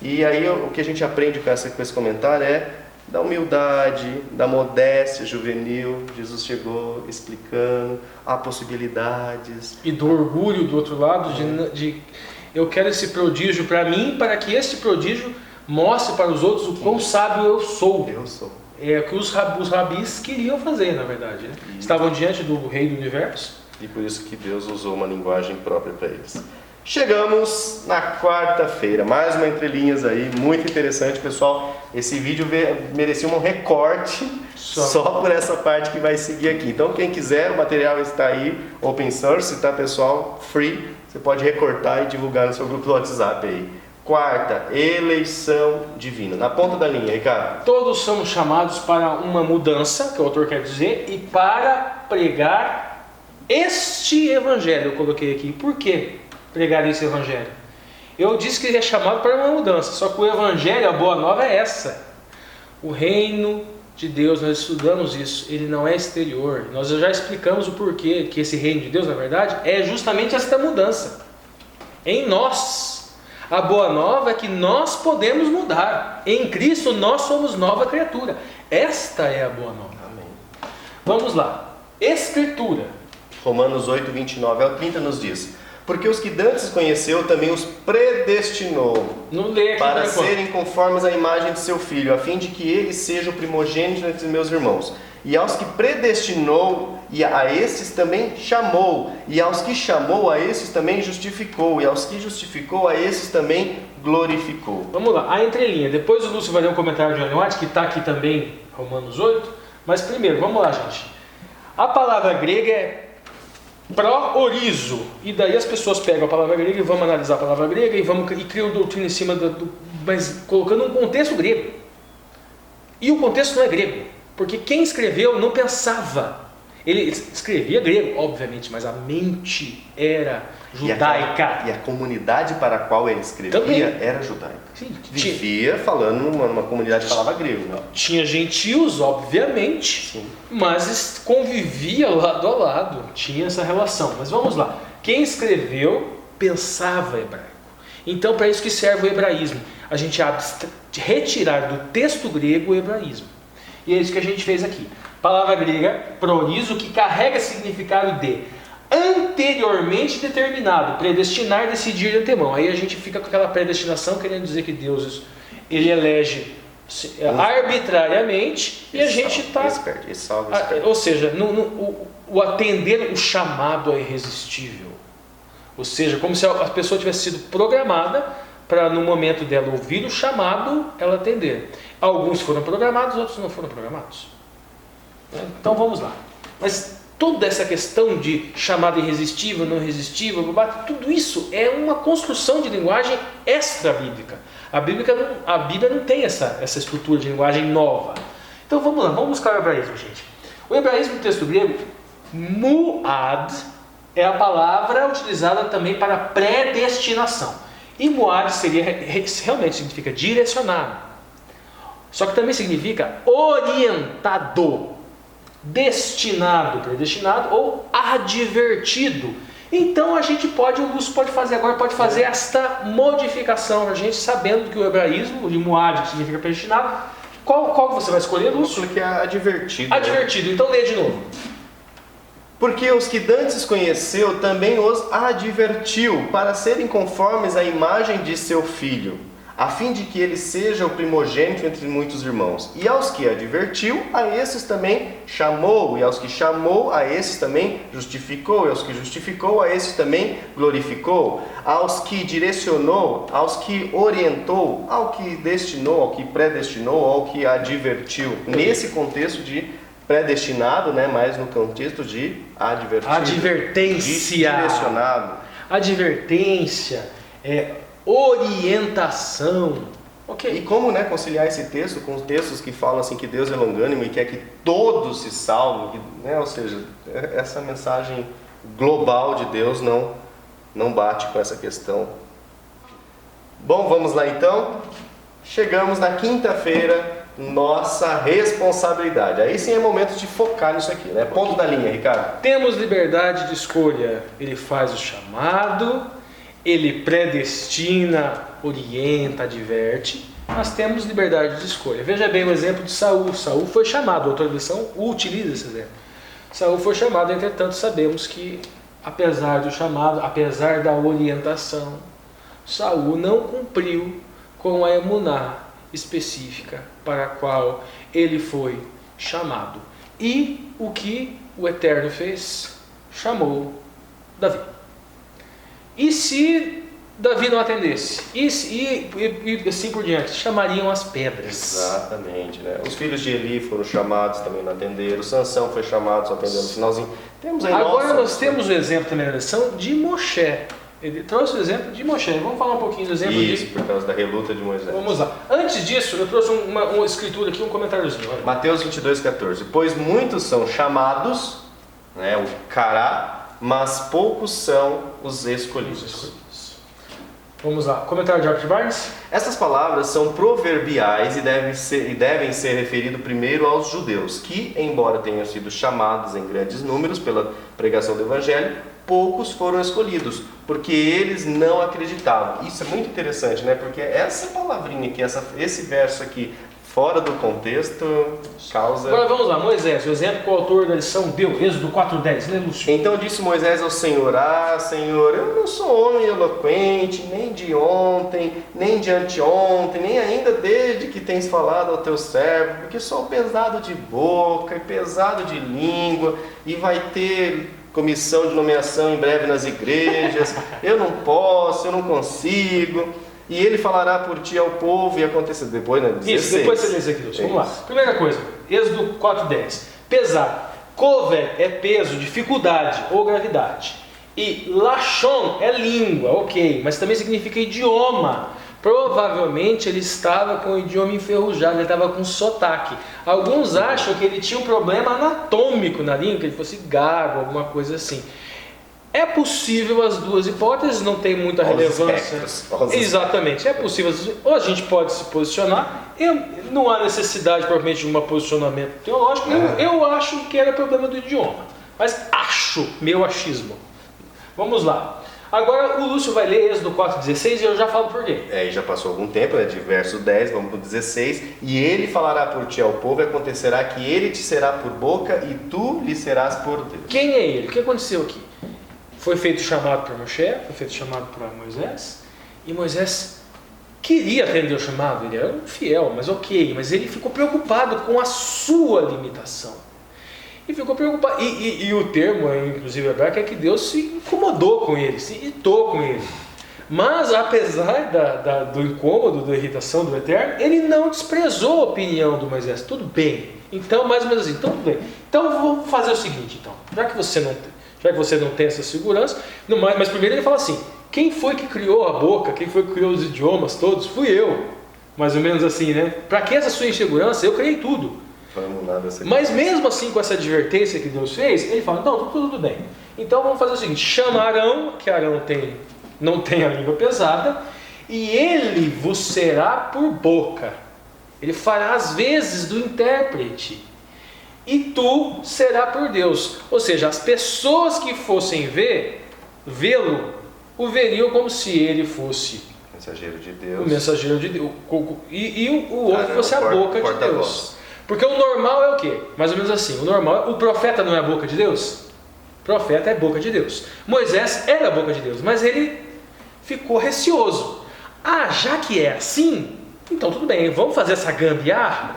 E aí o que a gente aprende com esse comentário é da humildade, da modéstia juvenil. Jesus chegou explicando, há possibilidades. E do orgulho do outro lado, de eu quero esse prodígio para mim, para que esse prodígio mostre para os outros o quão sábio eu sou. Eu sou. É o que os rabis queriam fazer, na verdade, né? Estavam diante do Rei do Universo. E por isso que Deus usou uma linguagem própria para eles. Chegamos na quarta-feira, mais uma entrelinhas aí, muito interessante, pessoal. Esse vídeo merecia um recorte só por essa parte que vai seguir aqui. Então quem quiser, o material está aí, open source, tá, pessoal? Free. Você pode recortar e divulgar no seu grupo do WhatsApp aí. Quarta, eleição divina. Na ponta da linha, Ricardo. Todos somos chamados para uma mudança, que o autor quer dizer, e para pregar este evangelho. Eu coloquei aqui. Por que pregar esse evangelho? Eu disse que ele é chamado para uma mudança, só que o evangelho, a boa nova é essa. O reino de Deus, nós estudamos isso, ele não é exterior. Nós já explicamos o porquê que esse reino de Deus, na verdade, é justamente esta mudança em nós. A boa nova é que nós podemos mudar. Em Cristo nós somos nova criatura. Esta é a boa nova. Amém. Vamos lá. Escritura. Romanos 8, 29 ao 30 nos diz: porque os que dantes conheceu também os predestinou para serem conformes à imagem de seu Filho, a fim de que ele seja o primogênito entre meus irmãos. E aos que predestinou, e a esses também chamou. E aos que chamou, a esses também justificou. E aos que justificou, a esses também glorificou. Vamos lá, a entrelinha. Depois o Lúcio vai ler um comentário de Ellen White, que está aqui também, Romanos 8. Mas primeiro, vamos lá, gente. A palavra grega é pró-orizo, e daí as pessoas pegam a palavra grega e vamos analisar a palavra grega e criam doutrina em cima mas colocando um contexto grego, e o contexto não é grego, Porque quem escreveu não pensava. Ele escrevia grego, obviamente, mas a mente era judaica. E a comunidade para a qual ele escrevia também era judaica. Sim, Vivia falando numa comunidade que falava grego. Né? Tinha gentios, obviamente, Sim. mas convivia lado a lado, tinha essa relação. Mas vamos lá, quem escreveu pensava hebraico. Então, para isso que serve o hebraísmo. A gente retirar do texto grego o hebraísmo. E é isso que a gente fez aqui. Palavra grega, proorizo, que carrega significado de anteriormente determinado, predestinar, decidir de antemão. Aí a gente fica com aquela predestinação querendo dizer que Deus ele elege arbitrariamente e a gente está... Ou seja, o atender o chamado é irresistível. Ou seja, como se a pessoa tivesse sido programada para no momento dela ouvir o chamado, ela atender. Alguns foram programados, outros não foram programados. Então vamos lá. Mas toda essa questão de chamada irresistível, não irresistível, tudo isso é uma construção de linguagem extra-bíblica. A Bíblia não tem essa estrutura de linguagem nova. Então vamos lá, vamos buscar o hebraísmo, gente. O hebraísmo do texto grego, muad, é a palavra utilizada também para predestinação. E muad realmente significa direcionado. Só que também significa orientado, destinado, predestinado ou advertido. Então a gente o Lúcio pode fazer esta modificação, a gente sabendo que o hebraísmo, de muad, que significa predestinado, qual você vai escolher, Lúcio? Porque é advertido. Advertido, então lê de novo. Porque os que dantes conheceu também os advertiu, para serem conformes à imagem de seu filho, a fim de que ele seja o primogênito entre muitos irmãos. E aos que advertiu, a esses também chamou, e aos que chamou, a esses também justificou, e aos que justificou, a esses também glorificou. Aos que direcionou, aos que orientou, ao que destinou, ao que predestinou, ao que advertiu. Nesse contexto de predestinado, né, mas no contexto de advertido. Advertência. Direcionado. Advertência, orientação. Okay. E como, né, conciliar esse texto com os textos que falam assim que Deus é longânimo e quer que todos se salvem, né? Ou seja, essa mensagem global de Deus não bate com essa questão. Bom, vamos lá então. Chegamos na quinta-feira, nossa responsabilidade. Aí sim é momento de focar nisso aqui, né? Ponto da linha, Ricardo. Temos liberdade de escolha. Ele faz o chamado, ele predestina, orienta, adverte. Nós temos liberdade de escolha. Veja bem o exemplo de Saul. Saul foi chamado, a outra versão utiliza esse exemplo. Saul foi chamado, entretanto sabemos que apesar do chamado, apesar da orientação, Saul não cumpriu com a emuná específica para a qual ele foi chamado. E o que o Eterno fez? Chamou Davi. E se Davi não atendesse? E assim por diante, chamariam as pedras. Exatamente, né? Os filhos de Eli foram chamados, também não atenderam. Sansão foi chamado, só atendeu no finalzinho. Temos aí agora nós temos o exemplo também na lição de Moshe. Ele trouxe o exemplo de Moshe. Vamos falar um pouquinho do exemplo Isso, por causa da reluta de Moisés. Vamos lá. Antes disso, eu trouxe uma escritura aqui, um comentáriozinho. Olha. Mateus 22:14. Pois muitos são chamados, né, o cará, mas poucos são os escolhidos. Vamos lá. Comentário de Albert Barnes. Essas palavras são proverbiais e devem ser referidas primeiro aos judeus, que, embora tenham sido chamados em grandes números pela pregação do Evangelho, poucos foram escolhidos, porque eles não acreditavam. Isso é muito interessante, né? Porque essa palavrinha aqui, esse verso aqui, fora do contexto, causa... Agora vamos lá, Moisés, o exemplo que o autor da lição deu, Êxodo 4:10, lê, Lúcio. Então disse Moisés ao Senhor: Ah, Senhor, eu não sou homem eloquente, nem de ontem, nem de anteontem, nem ainda desde que tens falado ao teu servo, porque sou pesado de boca e pesado de língua, e vai ter comissão de nomeação em breve nas igrejas, eu não posso, eu não consigo... E ele falará por ti ao povo e acontecerá. Depois, né? 16. Isso, depois você lê isso aqui, Lúcio. Vamos lá. Primeira coisa, Êxodo 4:10. Pesar. Kover é peso, dificuldade ou gravidade. E Lashon é língua, ok, mas também significa idioma. Provavelmente ele estava com o idioma enferrujado, ele estava com sotaque. Alguns acham que ele tinha um problema anatômico na língua, que ele fosse gago, alguma coisa assim. É possível as duas hipóteses, não tem muita relevância. Exatamente, é possível. Ou a gente pode se posicionar, não há necessidade provavelmente de um posicionamento teológico. Eu acho que era problema do idioma, mas meu achismo. Vamos lá. Agora o Lúcio vai ler Êxodo 4,16 e eu já falo por quê. E já passou algum tempo, né? De verso 10, vamos para o 16. E ele falará por ti ao povo, e acontecerá que ele te será por boca e tu lhe serás por Deus. Quem é ele? O que aconteceu aqui? Foi feito chamado para Moshe, foi feito chamado para Moisés, e Moisés queria atender o chamado, ele era um fiel, mas mas ele ficou preocupado com a sua limitação. E ficou preocupado, e o termo, inclusive hebraico, é que Deus se incomodou com ele, se irritou com ele. Mas apesar do incômodo, da irritação do Eterno, ele não desprezou a opinião do Moisés. Tudo bem, então mais ou menos assim, tudo bem. Então vamos fazer o seguinte, então, já que você não tem essa segurança, mas primeiro ele fala assim, quem foi que criou a boca, quem foi que criou os idiomas todos? Fui eu, mais ou menos assim, né? Para que essa sua insegurança? Eu criei tudo. Mas mesmo assim, com essa advertência que Deus fez, ele fala, não, tudo bem. Então vamos fazer o seguinte, chama Arão, que Arão não tem a língua pesada, e ele vos será por boca. Ele fará as vezes do intérprete. E tu será por Deus. Ou seja, as pessoas que fossem vê-lo, o veriam como se ele fosse mensageiro de Deus. O mensageiro de Deus. E o outro fosse a boca de Deus. Porque o normal é o quê? Mais ou menos assim. O profeta não é a boca de Deus? O profeta é a boca de Deus. Moisés era a boca de Deus, mas ele ficou receoso. Já que é assim, então tudo bem, vamos fazer essa gambiarra.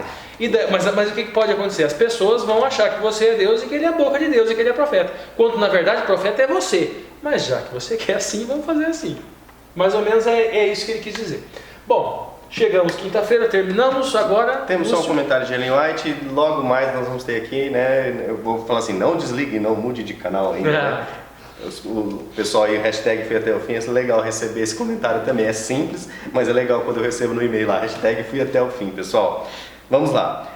Mas o que pode acontecer? As pessoas vão achar que você é Deus e que ele é a boca de Deus e que ele é profeta. Quando na verdade o profeta é você. Mas já que você quer assim, vamos fazer assim. Mais ou menos é isso que ele quis dizer. Bom, chegamos quinta-feira, terminamos agora. Temos só um comentário de Ellen White. Logo mais nós vamos ter aqui, né? Eu vou falar assim, não desligue, não mude de canal ainda. Né? O pessoal aí, hashtag fui até o fim, é legal receber esse comentário também. É simples, mas é legal quando eu recebo no e-mail lá, hashtag fui até o fim, pessoal. Vamos lá,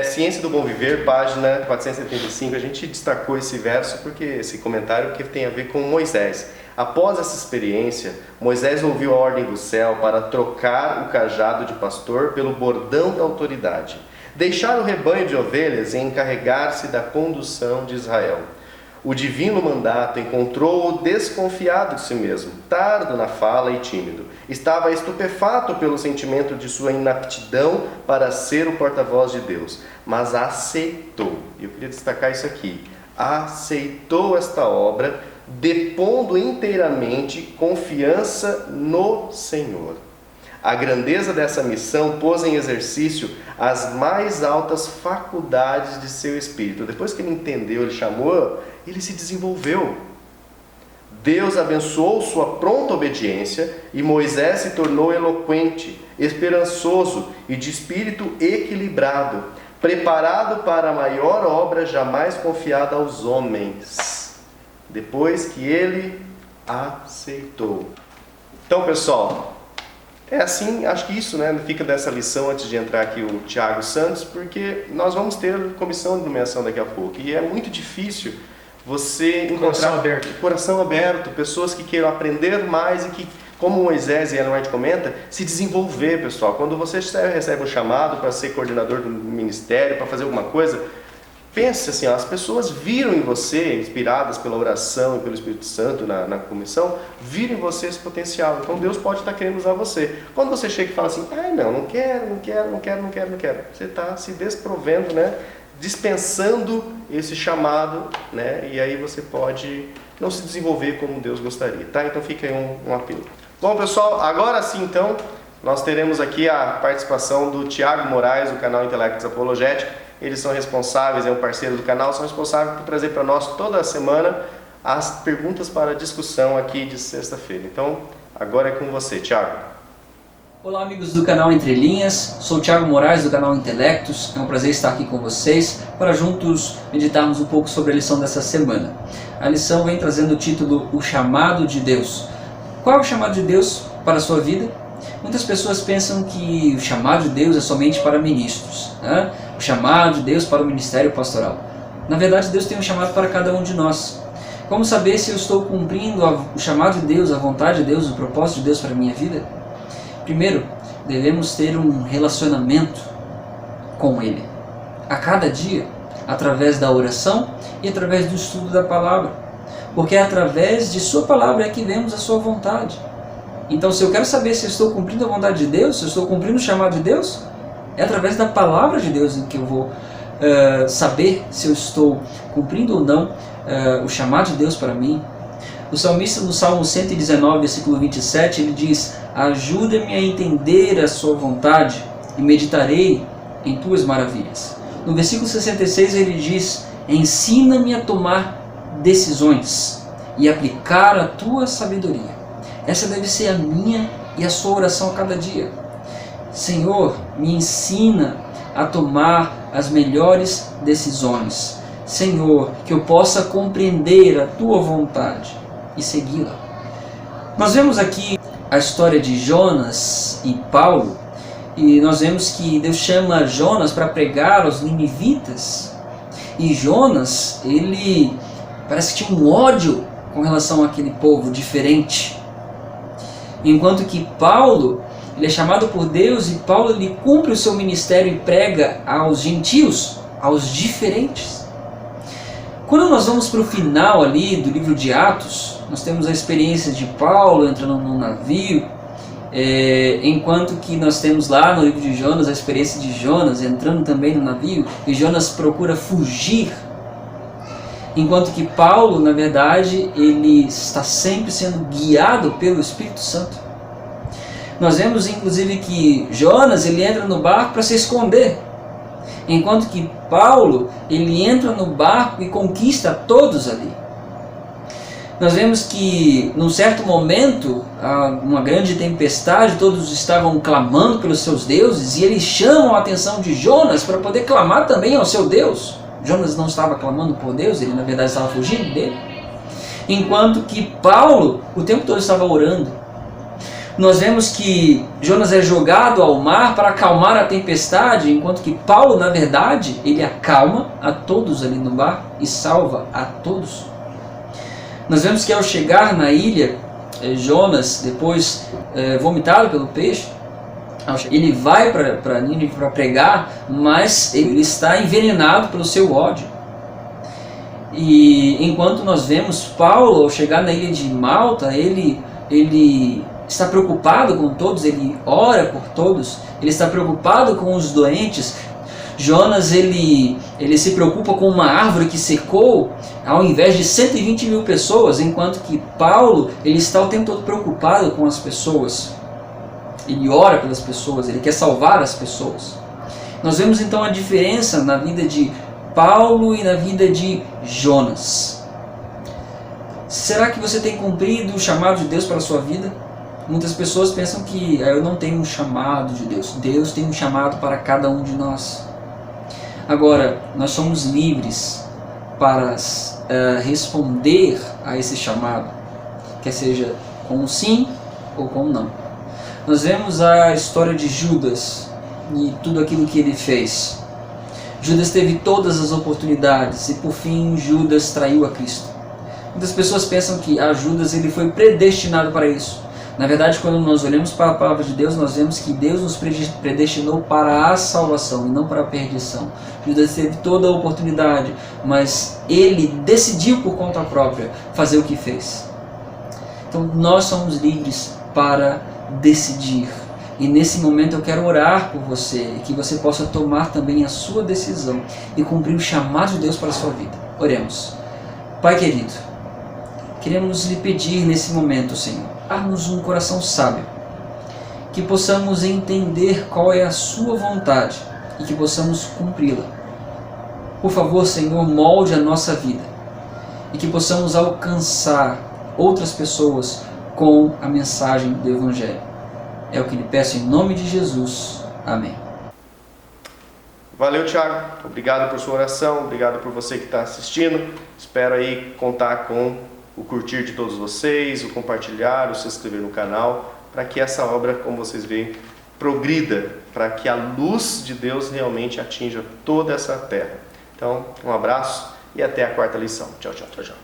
Ciência do Bom Viver, página 475, a gente destacou esse verso, esse comentário, porque tem a ver com Moisés. Após essa experiência, Moisés ouviu a ordem do céu para trocar o cajado de pastor pelo bordão da autoridade, deixar o rebanho de ovelhas e encarregar-se da condução de Israel. O divino mandato encontrou-o desconfiado de si mesmo, tardo na fala e tímido. Estava estupefato pelo sentimento de sua inaptidão para ser o porta-voz de Deus, mas aceitou. E eu queria destacar isso aqui. Aceitou esta obra, depondo inteiramente confiança no Senhor. A grandeza dessa missão pôs em exercício as mais altas faculdades de seu espírito. Depois que ele entendeu, ele chamou, ele se desenvolveu. Deus abençoou sua pronta obediência e Moisés se tornou eloquente, esperançoso e de espírito equilibrado, preparado para a maior obra jamais confiada aos homens, depois que ele aceitou. Então, pessoal, é assim, acho que isso, né, fica dessa lição antes de entrar aqui o Tiago Santos, porque nós vamos ter comissão de nomeação daqui a pouco, e é muito difícil você encontrar coração aberto, pessoas que queiram aprender mais e que, como Moisés e Ellen White comenta, se desenvolver, pessoal. Quando você recebe um chamado para ser coordenador do ministério, para fazer alguma coisa, pense assim, as pessoas viram em você, inspiradas pela oração e pelo Espírito Santo na comissão, viram em você esse potencial. Então Deus pode estar querendo usar você. Quando você chega e fala assim, não quero, você está se desprovendo, né? Dispensando esse chamado, né? E aí você pode não se desenvolver como Deus gostaria, tá? Então fica aí um apelo. Bom, pessoal, agora sim, então, nós teremos aqui a participação do Tiago Moraes, do canal Intelectus Apologética. Eles são responsáveis, é um parceiro do canal, são responsáveis por trazer para nós toda a semana as perguntas para discussão aqui de sexta-feira. Então, agora é com você, Tiago. Olá, amigos do canal Entre Linhas, sou o Thiago Moraes do canal Intelectus, é um prazer estar aqui com vocês para juntos meditarmos um pouco sobre a lição dessa semana. A lição vem trazendo o título O Chamado de Deus. Qual é o chamado de Deus para a sua vida Muitas pessoas pensam que o chamado de Deus é somente para ministros, né? O chamado de Deus para o ministério pastoral. Na verdade, Deus tem um chamado para cada um de nós. Como saber se eu estou cumprindo o chamado de Deus, a vontade de Deus, o propósito de Deus para a minha vida? Primeiro, devemos ter um relacionamento com Ele. A cada dia, através da oração e através do estudo da palavra. Porque é através de sua palavra é que vemos a sua vontade. Então, se eu quero saber se eu estou cumprindo a vontade de Deus, se eu estou cumprindo o chamado de Deus, é através da palavra de Deus em que eu vou saber se eu estou cumprindo ou não o chamado de Deus para mim. O salmista no Salmo 119, versículo 27, ele diz: ajuda-me a entender a sua vontade e meditarei em tuas maravilhas. No versículo 66 ele diz: ensina-me a tomar decisões e aplicar a tua sabedoria. Essa deve ser a minha e a sua oração a cada dia. Senhor, me ensina a tomar as melhores decisões. Senhor, que eu possa compreender a tua vontade e segui-la. Nós vemos aqui a história de Jonas e Paulo, e nós vemos que Deus chama Jonas para pregar aos ninivitas. E Jonas, ele parece que tinha um ódio com relação àquele povo diferente. Enquanto que Paulo, ele é chamado por Deus, e Paulo ele cumpre o seu ministério e prega aos gentios, aos diferentes. Quando nós vamos para o final ali do livro de Atos, nós temos a experiência de Paulo entrando num navio, enquanto que nós temos lá no livro de Jonas a experiência de Jonas entrando também no navio, e Jonas procura fugir, enquanto que Paulo, na verdade, ele está sempre sendo guiado pelo Espírito Santo. Nós vemos inclusive que Jonas ele entra no barco para se esconder, enquanto que Paulo ele entra no barco e conquista todos ali. Nós vemos que num certo momento, uma grande tempestade, todos estavam clamando pelos seus deuses, e eles chamam a atenção de Jonas para poder clamar também ao seu Deus. Jonas não estava clamando por Deus, ele na verdade estava fugindo dele. Enquanto que Paulo o tempo todo estava orando. Nós vemos que Jonas é jogado ao mar para acalmar a tempestade, enquanto que Paulo, na verdade, ele acalma a todos ali no bar e salva a todos. Nós vemos que ao chegar na ilha, Jonas, depois vomitado pelo peixe, ele vai para Nínive para pregar, mas ele está envenenado pelo seu ódio. E enquanto nós vemos Paulo, ao chegar na ilha de Malta, ele está preocupado com todos, ele ora por todos, ele está preocupado com os doentes. Jonas ele se preocupa com uma árvore que secou ao invés de 120 mil pessoas, enquanto que Paulo ele está o tempo todo preocupado com as pessoas. Ele ora pelas pessoas, ele quer salvar as pessoas. Nós vemos então a diferença na vida de Paulo e na vida de Jonas. Será que você tem cumprido o chamado de Deus para a sua vida? Muitas pessoas pensam que eu não tenho um chamado de Deus. Deus tem um chamado para cada um de nós. Agora, nós somos livres para responder a esse chamado, quer seja com um sim ou com um não. Nós vemos a história de Judas e tudo aquilo que ele fez. Judas teve todas as oportunidades e por fim Judas traiu a Cristo. Muitas pessoas pensam que Judas ele foi predestinado para isso. Na verdade, quando nós olhamos para a palavra de Deus, nós vemos que Deus nos predestinou para a salvação e não para a perdição. Judas teve toda a oportunidade, mas ele decidiu por conta própria fazer o que fez. Então nós somos livres para decidir. E nesse momento eu quero orar por você, e que você possa tomar também a sua decisão e cumprir o chamado de Deus para a sua vida. Oremos. Pai querido, queremos lhe pedir nesse momento, Senhor, dar-nos um coração sábio, que possamos entender qual é a sua vontade e que possamos cumpri-la. Por favor, Senhor, molde a nossa vida e que possamos alcançar outras pessoas com a mensagem do Evangelho. É o que lhe peço em nome de Jesus. Amém. Valeu, Thiago. Obrigado por sua oração, obrigado por você que está assistindo. Espero aí contar com o curtir de todos vocês, o compartilhar, o se inscrever no canal. para que essa obra, como vocês veem, progrida, para que a luz de Deus realmente atinja toda essa terra. Então, um abraço e até a quarta lição. Tchau, tchau. Tchau, tchau.